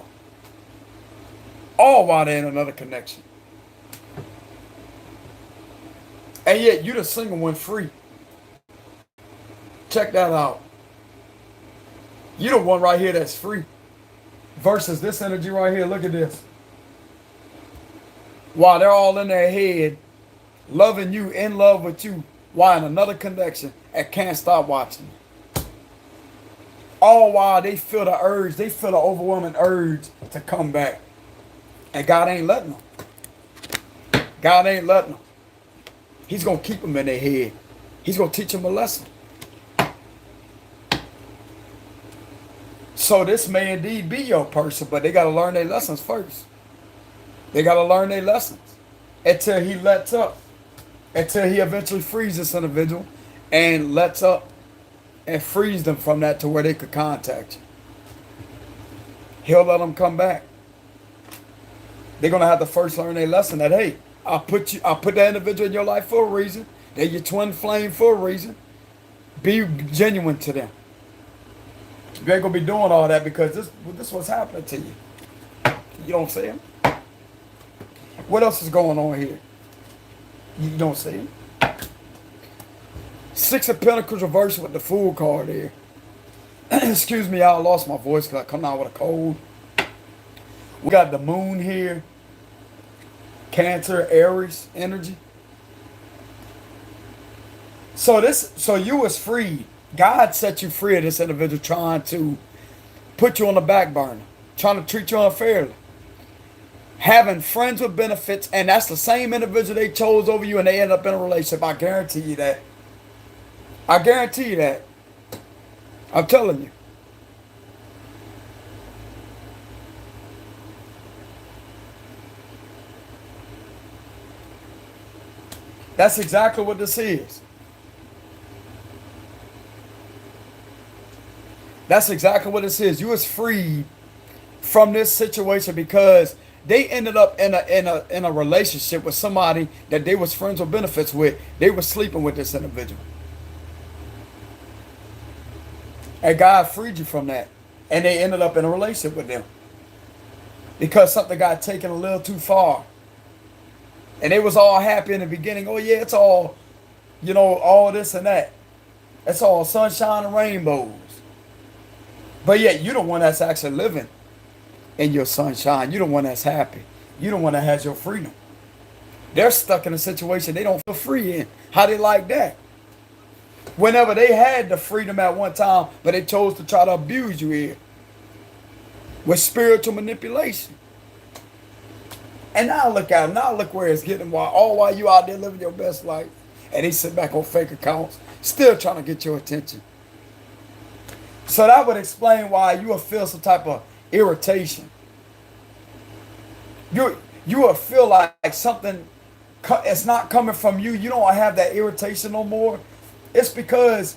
All while they're in another connection. And yet you the single one free. Check that out. You the one right here that's free. Versus this energy right here. Look at this. While they're all in their head, loving you, in love with you, while in another connection and can't stop watching. All while they feel the urge, they feel the overwhelming urge to come back. And God ain't letting them. God ain't letting them. He's going to keep them in their head. He's going to teach them a lesson. So this may indeed be your person, but they got to learn their lessons first. They got to learn their lessons until he lets up. Until he eventually frees this individual and lets up and frees them from that to where they could contact you. He'll let them come back. They're going to have to first learn their lesson that, hey, I put that individual in your life for a reason. They're your twin flame for a reason. Be genuine to them. You ain't gonna be doing all that because this what's happening to you. You don't see him. What else is going on here? You don't see him. Six of Pentacles reversed with the Fool card here. Excuse me, I lost my voice because I come out with a cold. We got the Moon here. Cancer, Aries energy. So you was freed. God set you free of this individual trying to put you on the back burner, trying to treat you unfairly. Having friends with benefits, and that's the same individual they chose over you and they end up in a relationship. I guarantee you that. I guarantee you that. I'm telling you. That's exactly what this is. That's exactly what this is. You was freed from this situation because they ended up in a relationship with somebody that they was friends with benefits with. They were sleeping with this individual. And God freed you from that. And they ended up in a relationship with them. Because something got taken a little too far. And they was all happy in the beginning. Oh yeah, it's all, all this and that. It's all sunshine and rainbows. But yet, you're the one that's actually living in your sunshine. You're the one that's happy. You're the one that has your freedom. They're stuck in a situation they don't feel free in. How they like that? Whenever they had the freedom at one time, but they chose to try to abuse you here. With spiritual manipulation. And now look at them. Now look where it's getting. While you out there living your best life. And they sit back on fake accounts. Still trying to get your attention. So that would explain why you will feel some type of irritation. You will feel like something, it's not coming from you. You don't have that irritation no more. It's because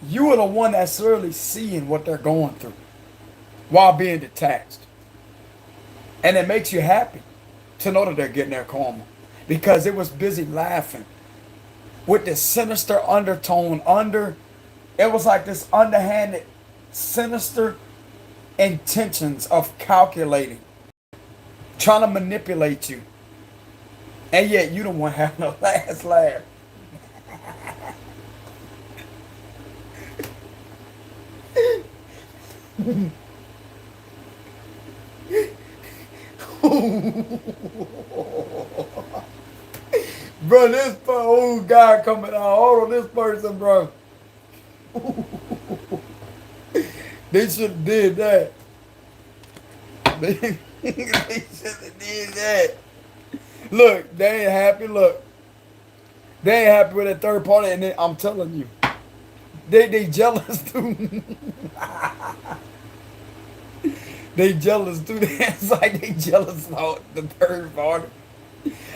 you are the one that's really seeing what they're going through while being detached. And it makes you happy to know that they're getting their karma. Because it was busy laughing with this sinister undertone it was like this underhanded, sinister intentions of calculating, trying to manipulate you. And yet you don't want to have no last laugh. Bro, this old guy coming out. Hold on, this person, bro. They should have did that. They should have did that. Look, they ain't happy. Look, they ain't happy with that third party, and I'm telling you, they jealous too. They jealous too. It's like they jealous about the third party.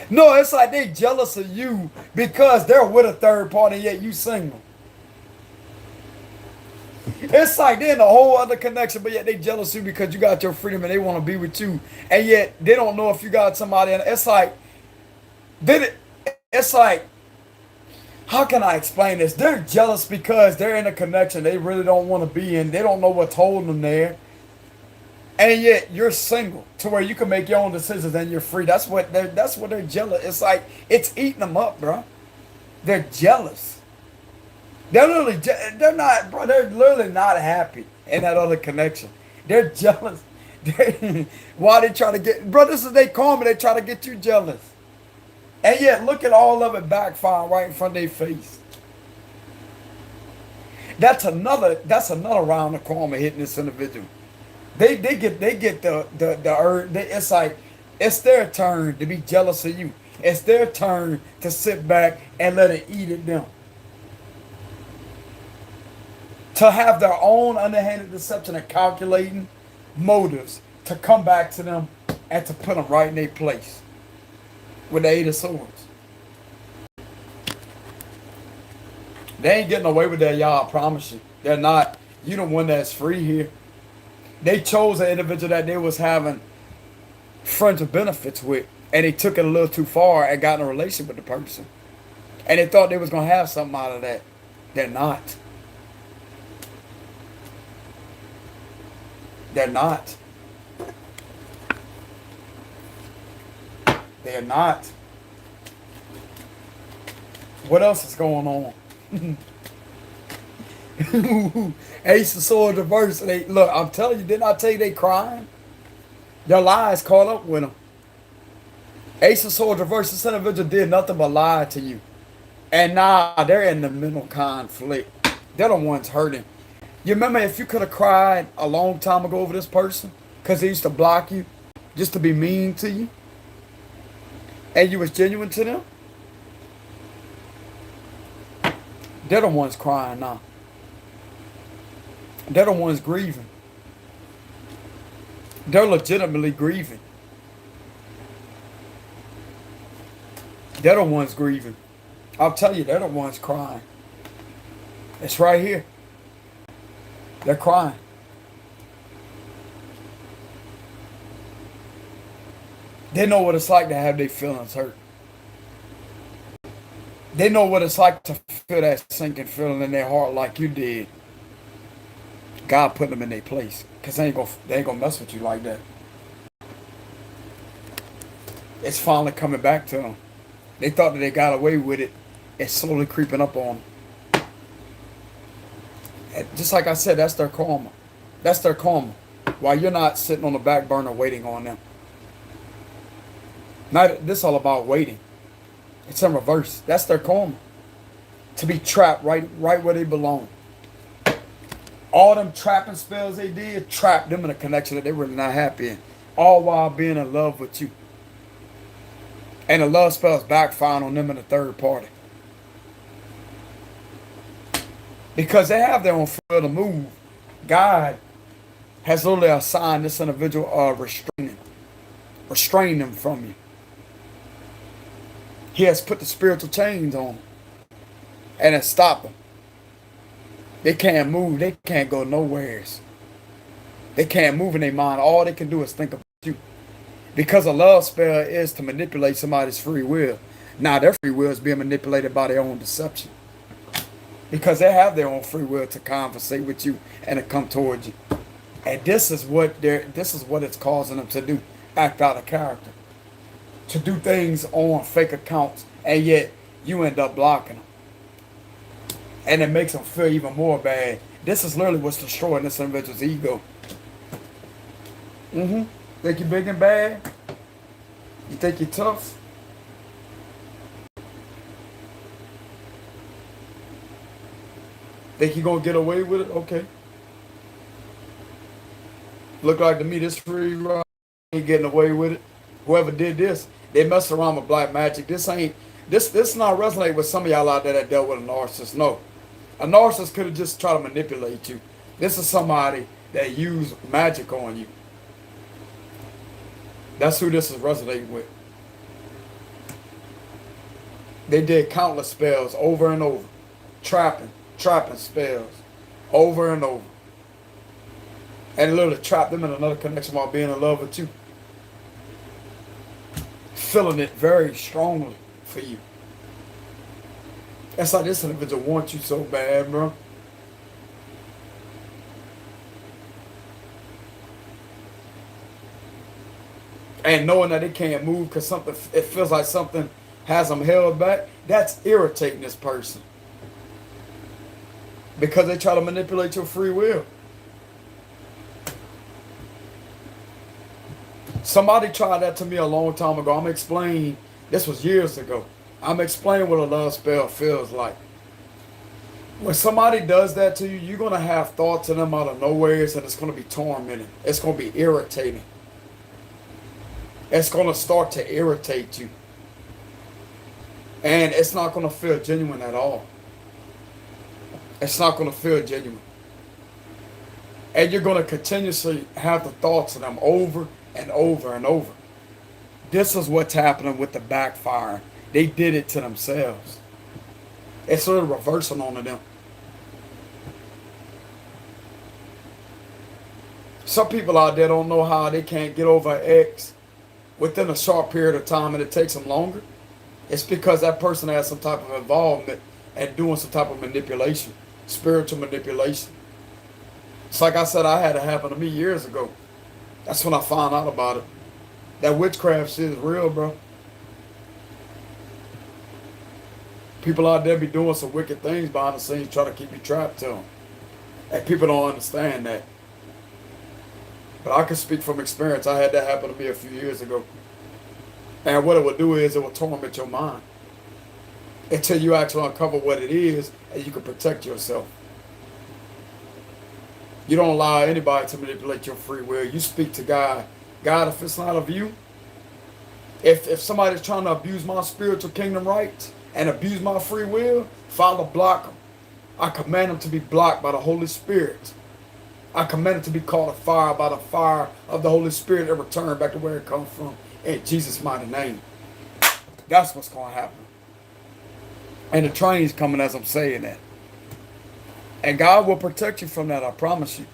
No, it's like they jealous of you because they're with a third party, yet you single. It's like they're in a whole other connection, but yet they jealous of you because you got your freedom and they want to be with you, and yet they don't know if you got somebody. And it's like, it's like, how can I explain this? They're jealous because they're in a connection they really don't want to be in. They don't know what's holding them there. And yet you're single to where you can make your own decisions and you're free. That's what they're jealous. It's like it's eating them up, bro. They're jealous. They're literally not happy in that other connection. They're jealous. Why they try to get, bro? This is their karma. They try to get you jealous. And yet look at all of it backfiring right in front of their face. That's another round of karma hitting this individual. They get it's like it's their turn to be jealous of you. It's their turn to sit back and let it eat at them. To have their own underhanded deception and calculating motives to come back to them and to put them right in their place with the 8 of Swords. They ain't getting away with that, y'all, I promise you. They're not. You the one that's free here. They chose an individual that they was having friends with benefits with, and they took it a little too far and got in a relationship with the person. And they thought they was going to have something out of that. They're not. They're not. They're not. What else is going on? Ace of Swords reverse. Look, I'm telling you, didn't I tell you they crying? Your lies caught up with them. Ace of Swords reverse. This individual did nothing but lie to you. And now they're in the mental conflict. They're the ones hurting. You remember if you could have cried a long time ago over this person because they used to block you just to be mean to you, and you was genuine to them? They're the ones crying now. They're the ones grieving. They're legitimately grieving. They're the ones grieving. I'll tell you, they're the ones crying. It's right here. They're crying. They know what it's like to have their feelings hurt. They know what it's like to feel that sinking feeling in their heart like you did. God put them in their place. Because they ain't gonna mess with you like that. It's finally coming back to them. They thought that they got away with it. It's slowly creeping up on them. And just like I said, that's their karma. That's their karma. While you're not sitting on the back burner waiting on them. Now, this is all about waiting. It's in reverse. That's their karma. To be trapped right where they belong. All them trapping spells they did, trapped them in a connection that they were not happy in. All while being in love with you. And the love spells backfiring on them in the third party. Because they have their own freedom to move. God has literally assigned this individual restrain them from you. He has put the spiritual chains on them and has stopped them. They can't move. They can't go nowheres. They can't move in their mind. All they can do is think about you. Because a love spell is to manipulate somebody's free will. Now their free will is being manipulated by their own deception. Because they have their own free will to conversate with you and to come towards you. And this is what it's causing them to do. Act out of character. To do things on fake accounts, and yet you end up blocking them. And it makes them feel even more bad. This is literally what's destroying this individual's ego. Think you're big and bad? You think you're tough? Think you're going to get away with it? Okay. Look like to me this free ride ain't getting away with it. Whoever did this, they messed around with black magic. This not resonate with some of y'all out there that dealt with a narcissist. No. A narcissist could have just tried to manipulate you. This is somebody that used magic on you. That's who this is resonating with. They did countless spells over and over. Trapping spells over and over. And literally trapped them in another connection while being in love with you. Feeling it very strongly for you. That's like this individual wants you so bad, bro. And knowing that they can't move because it feels like something has them held back, that's irritating this person. Because they try to manipulate your free will. Somebody tried that to me a long time ago. I'm explaining, this was years ago. I'm explaining what a love spell feels like. When somebody does that to you, you're going to have thoughts of them out of nowhere, and it's going to be tormenting. It's going to be irritating. It's going to start to irritate you. And it's not going to feel genuine at all. It's not going to feel genuine. And you're going to continuously have the thoughts of them over and over and over. This is what's happening with the backfiring. They did it to themselves. It's sort of reversing on them. Some people out there don't know how they can't get over an ex within a short period of time, and it takes them longer. It's because that person has some type of involvement and doing some type of manipulation, spiritual manipulation. It's like I said, I had it happen to me years ago. That's when I found out about it. That witchcraft shit is real, bro. People out there be doing some wicked things behind the scenes trying to keep you trapped to them. And people don't understand that. But I can speak from experience. I had that happen to me a few years ago. And what it would do is it will torment your mind until you actually uncover what it is and you can protect yourself. You don't allow anybody to manipulate your free will. You speak to God. God, if it's not of you, if somebody's trying to abuse my spiritual kingdom rights and abuse my free will, Father, block them. I command them to be blocked by the Holy Spirit. I command it to be caught afire by the fire of the Holy Spirit and return back to where it comes from. In Jesus' mighty name. That's what's going to happen. And the train's coming as I'm saying that. And God will protect you from that, I promise you.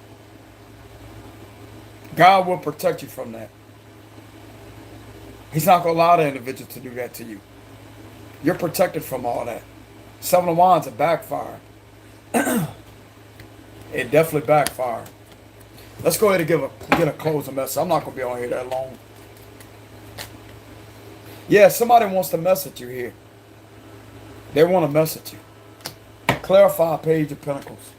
God will protect you from that. He's not going to allow the individual to do that to you. You're protected from all that. 7 of Wands, it backfired. It definitely backfired. Let's go ahead and get a closing message. I'm not going to be on here that long. Yeah, somebody wants to message you here. They want to message you. Clarify Page of Pentacles.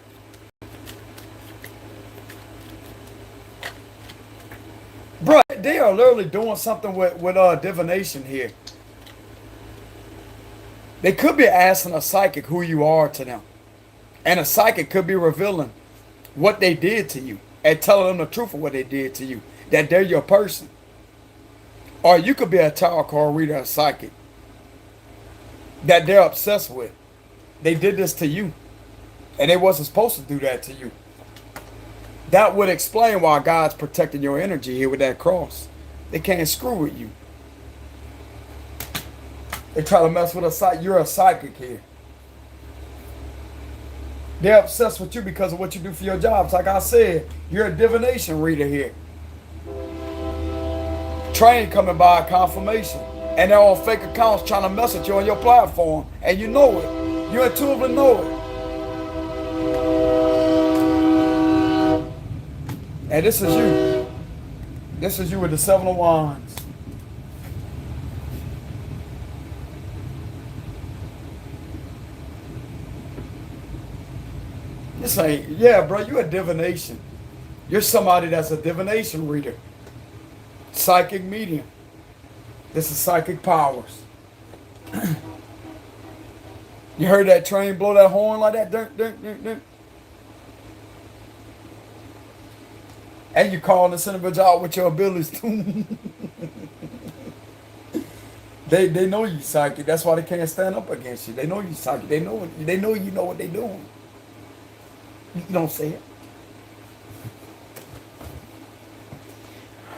Bro, they are literally doing something with divination here. They could be asking a psychic who you are to them. And a psychic could be revealing what they did to you and telling them the truth of what they did to you. That they're your person. Or you could be a tarot card reader, a psychic. That they're obsessed with. They did this to you. And they wasn't supposed to do that to you. That would explain why God's protecting your energy here with that cross. They can't screw with you. They try to mess with a psychic. You're a psychic here. They're obsessed with you because of what you do for your jobs. Like I said, you're a divination reader here. Train coming by confirmation. And they're on fake accounts trying to message you on your platform. And you know it. You intuitively know it. And this is you. This is you with the 7 of Wands. This ain't, yeah, bro, you a divination. You're somebody that's a divination reader. Psychic medium. This is psychic powers. You heard that train blow that horn like that? Dun, dun, dun, dun. And you calling this individual out with your abilities too. They know you psychic. That's why they can't stand up against you. They know you psychic. They know you know what they doing. You don't say it.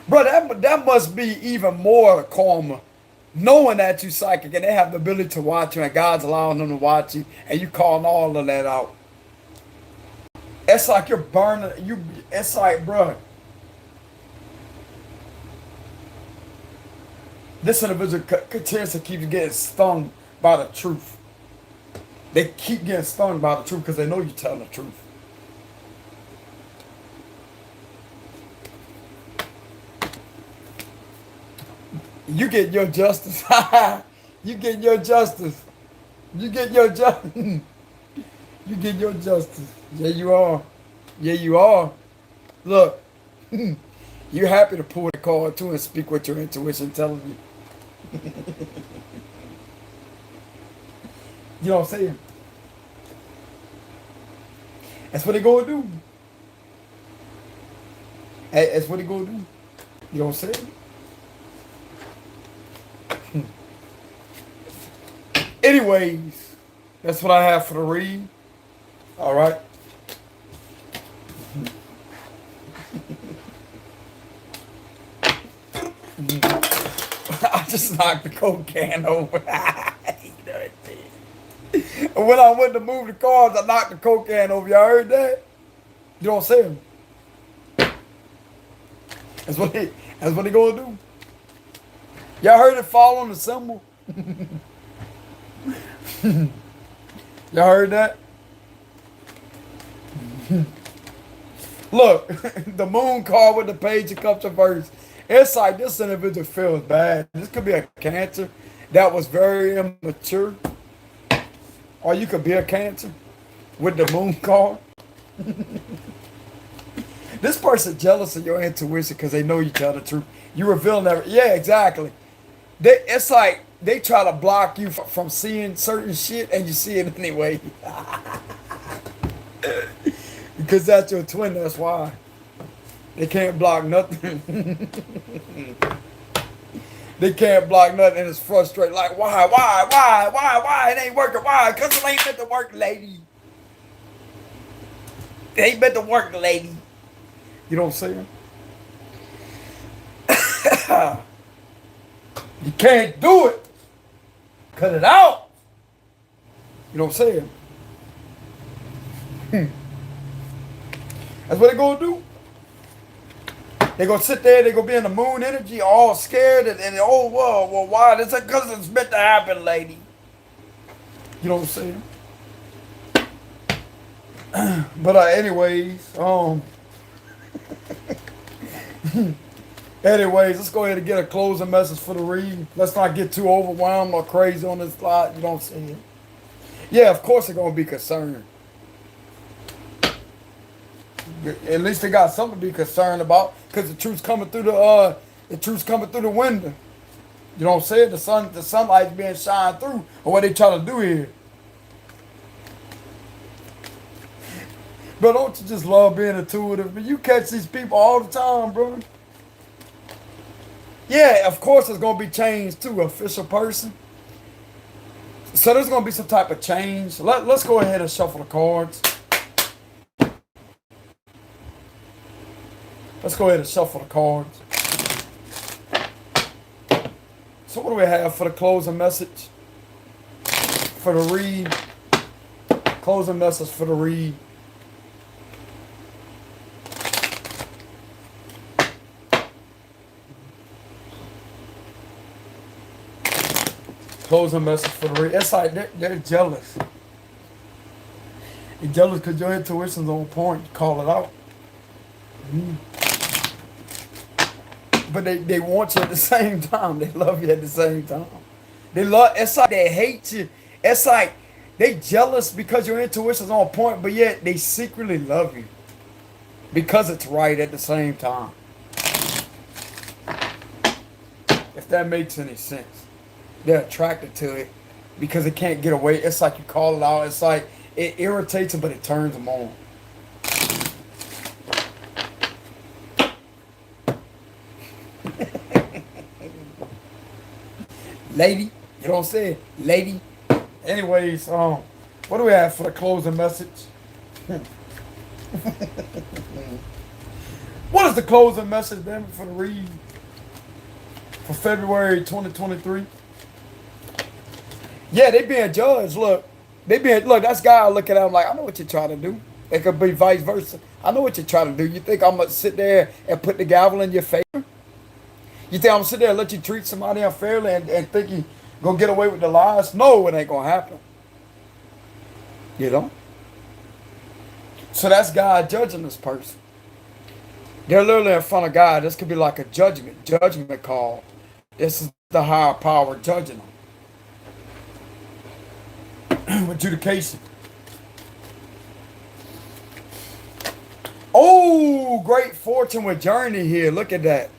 Bro, that must be even more karma. Knowing that you psychic and they have the ability to watch you and God's allowing them to watch you and you calling all of that out. It's like you're burning, it's like, bro. This individual continues to keep getting stung by the truth. They keep getting stung by the truth because they know you're telling the truth. You get your justice. You get your justice. You get your justice. You get your justice. Yeah, you are. Yeah, you are. Look, you're happy to pull the card too and speak what your intuition telling you. You know what I'm saying? That's what they gonna do. That's what they gonna do. You know what I'm saying? Anyways, that's what I have for the read. All right. I just knocked the Coke can over. When I went to move the cards, I knocked the Coke can over. Y'all heard that? You know what I'm saying? That's what they gonna do. Y'all heard it fall on the symbol? Y'all heard that? Look, the moon card with the page of cups reversed. It's like this individual feels bad. This could be a Cancer that was very immature. Or you could be a Cancer with the moon card. This person jealous of your intuition because they know you tell the truth. You revealing everything. Yeah, exactly. It's like they try to block you from seeing certain shit and you see it anyway. Because that's your twin, that's why. They can't block nothing. They can't block nothing and it's frustrating. Like, why? It ain't working. Why? Because it ain't meant to work, lady. It ain't meant to work, lady. You know what I'm saying? You can't do it. Cut it out. You know what I'm saying? That's what they're going to do. They're going to sit there, they're going to be in the moon energy, all scared, and oh, well, why? It's because it's meant to happen, lady. You know what I'm saying? But anyways, anyways, let's go ahead and get a closing message for the read. Let's not get too overwhelmed or crazy on this slide. You know what I'm saying? Yeah, of course they're going to be concerned. At least they got something to be concerned about because the truth's coming through the window. You know what I'm saying? The sunlight's being shined through, or what they trying to do here. But don't you just love being intuitive? But you catch these people all the time, bro. Yeah, of course there's going to be change too, official person. So there's going to be some type of change. Let's go ahead and shuffle the cards. Let's go ahead and shuffle the cards. So what do we have for the closing message? For the read. Closing message for the read. Closing message for the read. It's like they're jealous. You're jealous because your intuition's on point. You call it out. But they want you at the same time. They love you at the same time. It's like they hate you. It's like they jealous because your intuition's on point, but yet they secretly love you because it's right at the same time. If that makes any sense. They're attracted to it because it can't get away. It's like you call it out. It's like it irritates them, but it turns them on. Lady, you don't say it, lady. Anyways, what do we have for the closing message? What is the closing message, damn it, for the read for February 2023? Yeah, they being judged. Look, that's guy looking at him like, I know what you're trying to do. It could be vice versa. I know what you're trying to do. You think I'm gonna sit there and put the gavel in your favor? You think I'm gonna sit there and let you treat somebody unfairly and think you gonna get away with the lies? No, it ain't gonna happen. You know? So that's God judging this person. They're literally in front of God. This could be like a judgment call. This is the higher power judging them. Adjudication. Oh, great fortune with journey here. Look at that.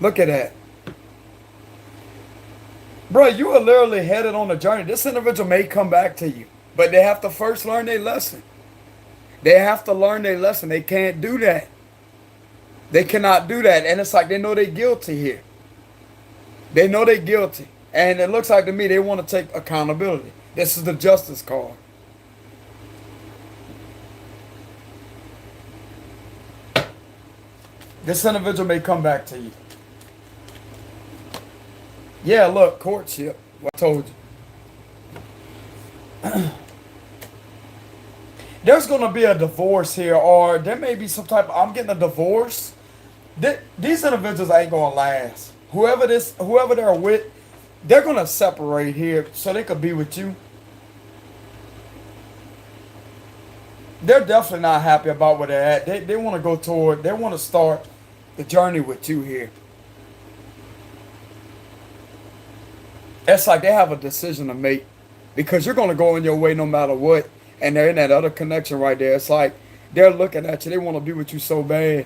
Look at that. Bro, you are literally headed on a journey. This individual may come back to you, but they have to first learn their lesson. They have to learn their lesson. They can't do that. They cannot do that. And it's like they know they're guilty here. They know they're guilty. And it looks like to me they want to take accountability. This is the justice card. This individual may come back to you. Yeah, look, courtship. I told you. There's going to be a divorce here, or there may be some type of, I'm getting a divorce. These individuals ain't going to last. Whoever they're with, they're going to separate here so they could be with you. They're definitely not happy about where they're at. They want to go toward, they want to start the journey with you here. It's like they have a decision to make because you're going to go in your way no matter what. And they're in that other connection right there. It's like they're looking at you. They want to be with you so bad.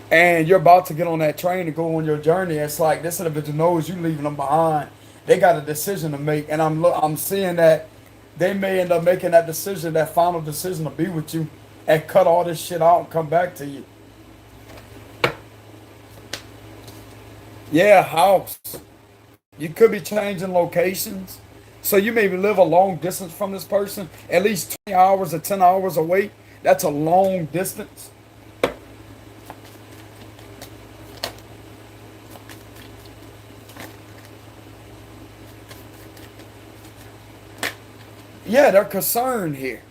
And you're about to get on that train to go on your journey. It's like this individual knows you leaving them behind. They got a decision to make. And I'm seeing that they may end up making that decision, that final decision to be with you and cut all this shit out and come back to you. Yeah, house. You could be changing locations. So you maybe live a long distance from this person, at least 20 hours or 10 hours away. That's a long distance. Yeah, they're concerned here.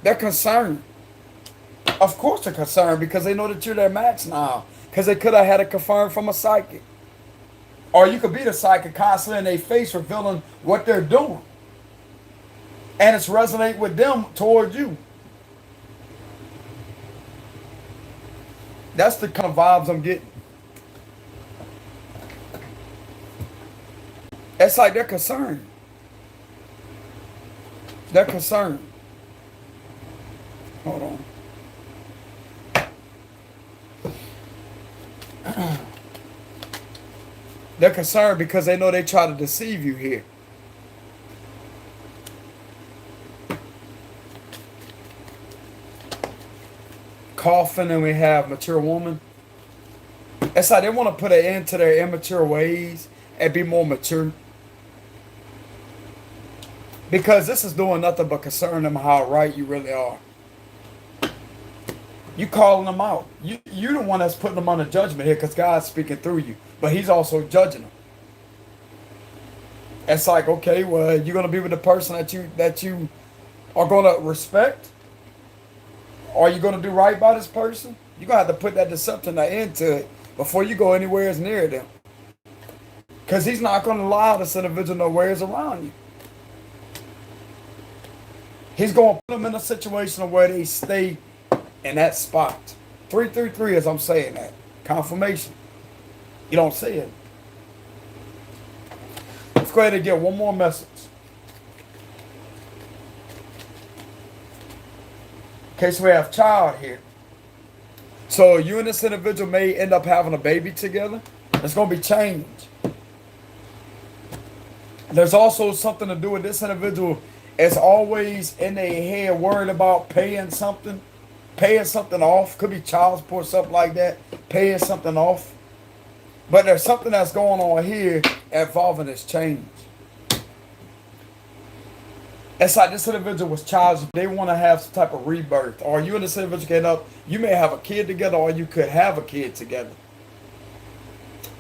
They're concerned. Of course they're concerned because they know that you're their match now. Because they could have had it confirmed from a psychic. Or you could be the psychic constantly in their face revealing what they're doing. And it's resonate with them toward you. That's the kind of vibes I'm getting. It's like they're concerned. They're concerned. Hold on. They're concerned because they know they try to deceive you here. Coffin, and we have mature woman. It's like they want to put an end to their immature ways and be more mature. Because this is doing nothing but concern them how right you really are. You calling them out. You're the one that's putting them under judgment here because God's speaking through you. But he's also judging them. It's like, okay, well, you're going to be with the person that you are going to respect? Are you going to do right by this person? You're going to have to put that deception into it before you go anywhere as near them. Because he's not going to allow this individual nowhere around you. He's going to put them in a situation where they stay in that spot. 333 as I'm saying that. Confirmation. You don't see it. Let's go ahead and get one more message. In case we have child here. So you and this individual may end up having a baby together. There's going to be change. There's also something to do with this individual is always in their head worried about paying something off. Could be child support, something like that. Paying something off. But there's something that's going on here involving this change. It's like this individual was charged. They want to have some type of rebirth. Or you and this individual get up. You may have a kid together or you could have a kid together.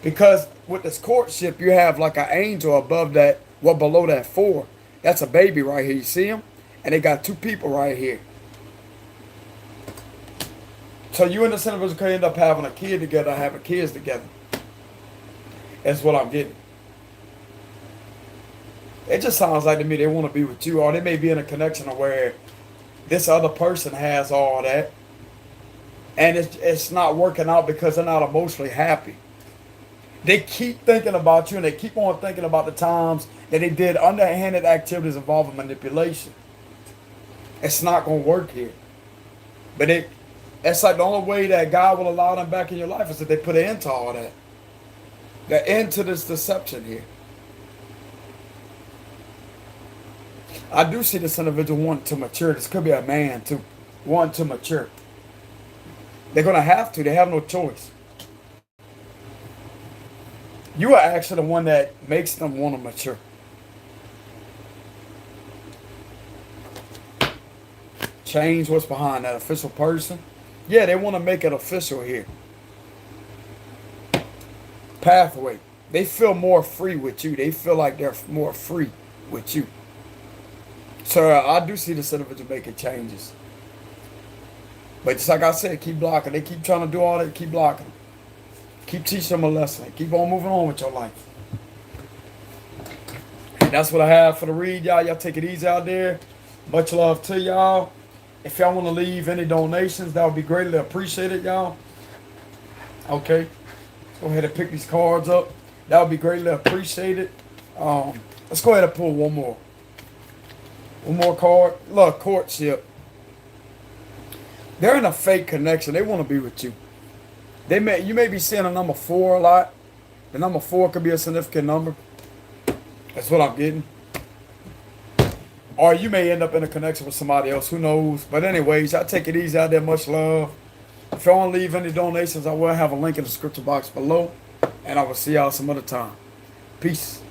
Because with this courtship, you have like an angel above that, well below that 4. That's a baby right here. You see him? And they got 2 people right here. So you and this individual could end up having a kid together, having kids together. That's what I'm getting. It just sounds like to me they want to be with you, or they may be in a connection where this other person has all that, and it's not working out because they're not emotionally happy. They keep thinking about you, and they keep on thinking about the times that they did underhanded activities involving manipulation. It's not going to work here. But it's like the only way that God will allow them back in your life is that they put an end to all that. The end to this deception here. I do see this individual wanting to mature. This could be a man too, wanting to mature. They're going to have to. They have no choice. You are actually the one that makes them want to mature. Change what's behind that official person. Yeah, they want to make it official here. Pathway. They feel more free with you. They feel like they're more free with you. So I do see this individual making changes. But just like I said, keep blocking. They keep trying to do all that. Keep blocking. Keep teaching them a lesson. Keep on moving on with your life. And that's what I have for the read, y'all. Y'all take it easy out there. Much love to y'all. If y'all want to leave any donations, that would be greatly appreciated, y'all. Okay. Let's go ahead and pick these cards up. That would be greatly appreciated. Let's go ahead and pull one more. One more card. Look, courtship. They're in a fake connection. They want to be with you. You may be seeing a number 4 a lot. The number 4 could be a significant number. That's what I'm getting. Or you may end up in a connection with somebody else. Who knows? But anyways, y'all take it easy out there. Much love. If y'all want to leave any donations, I will have a link in the description box below. And I will see y'all some other time. Peace.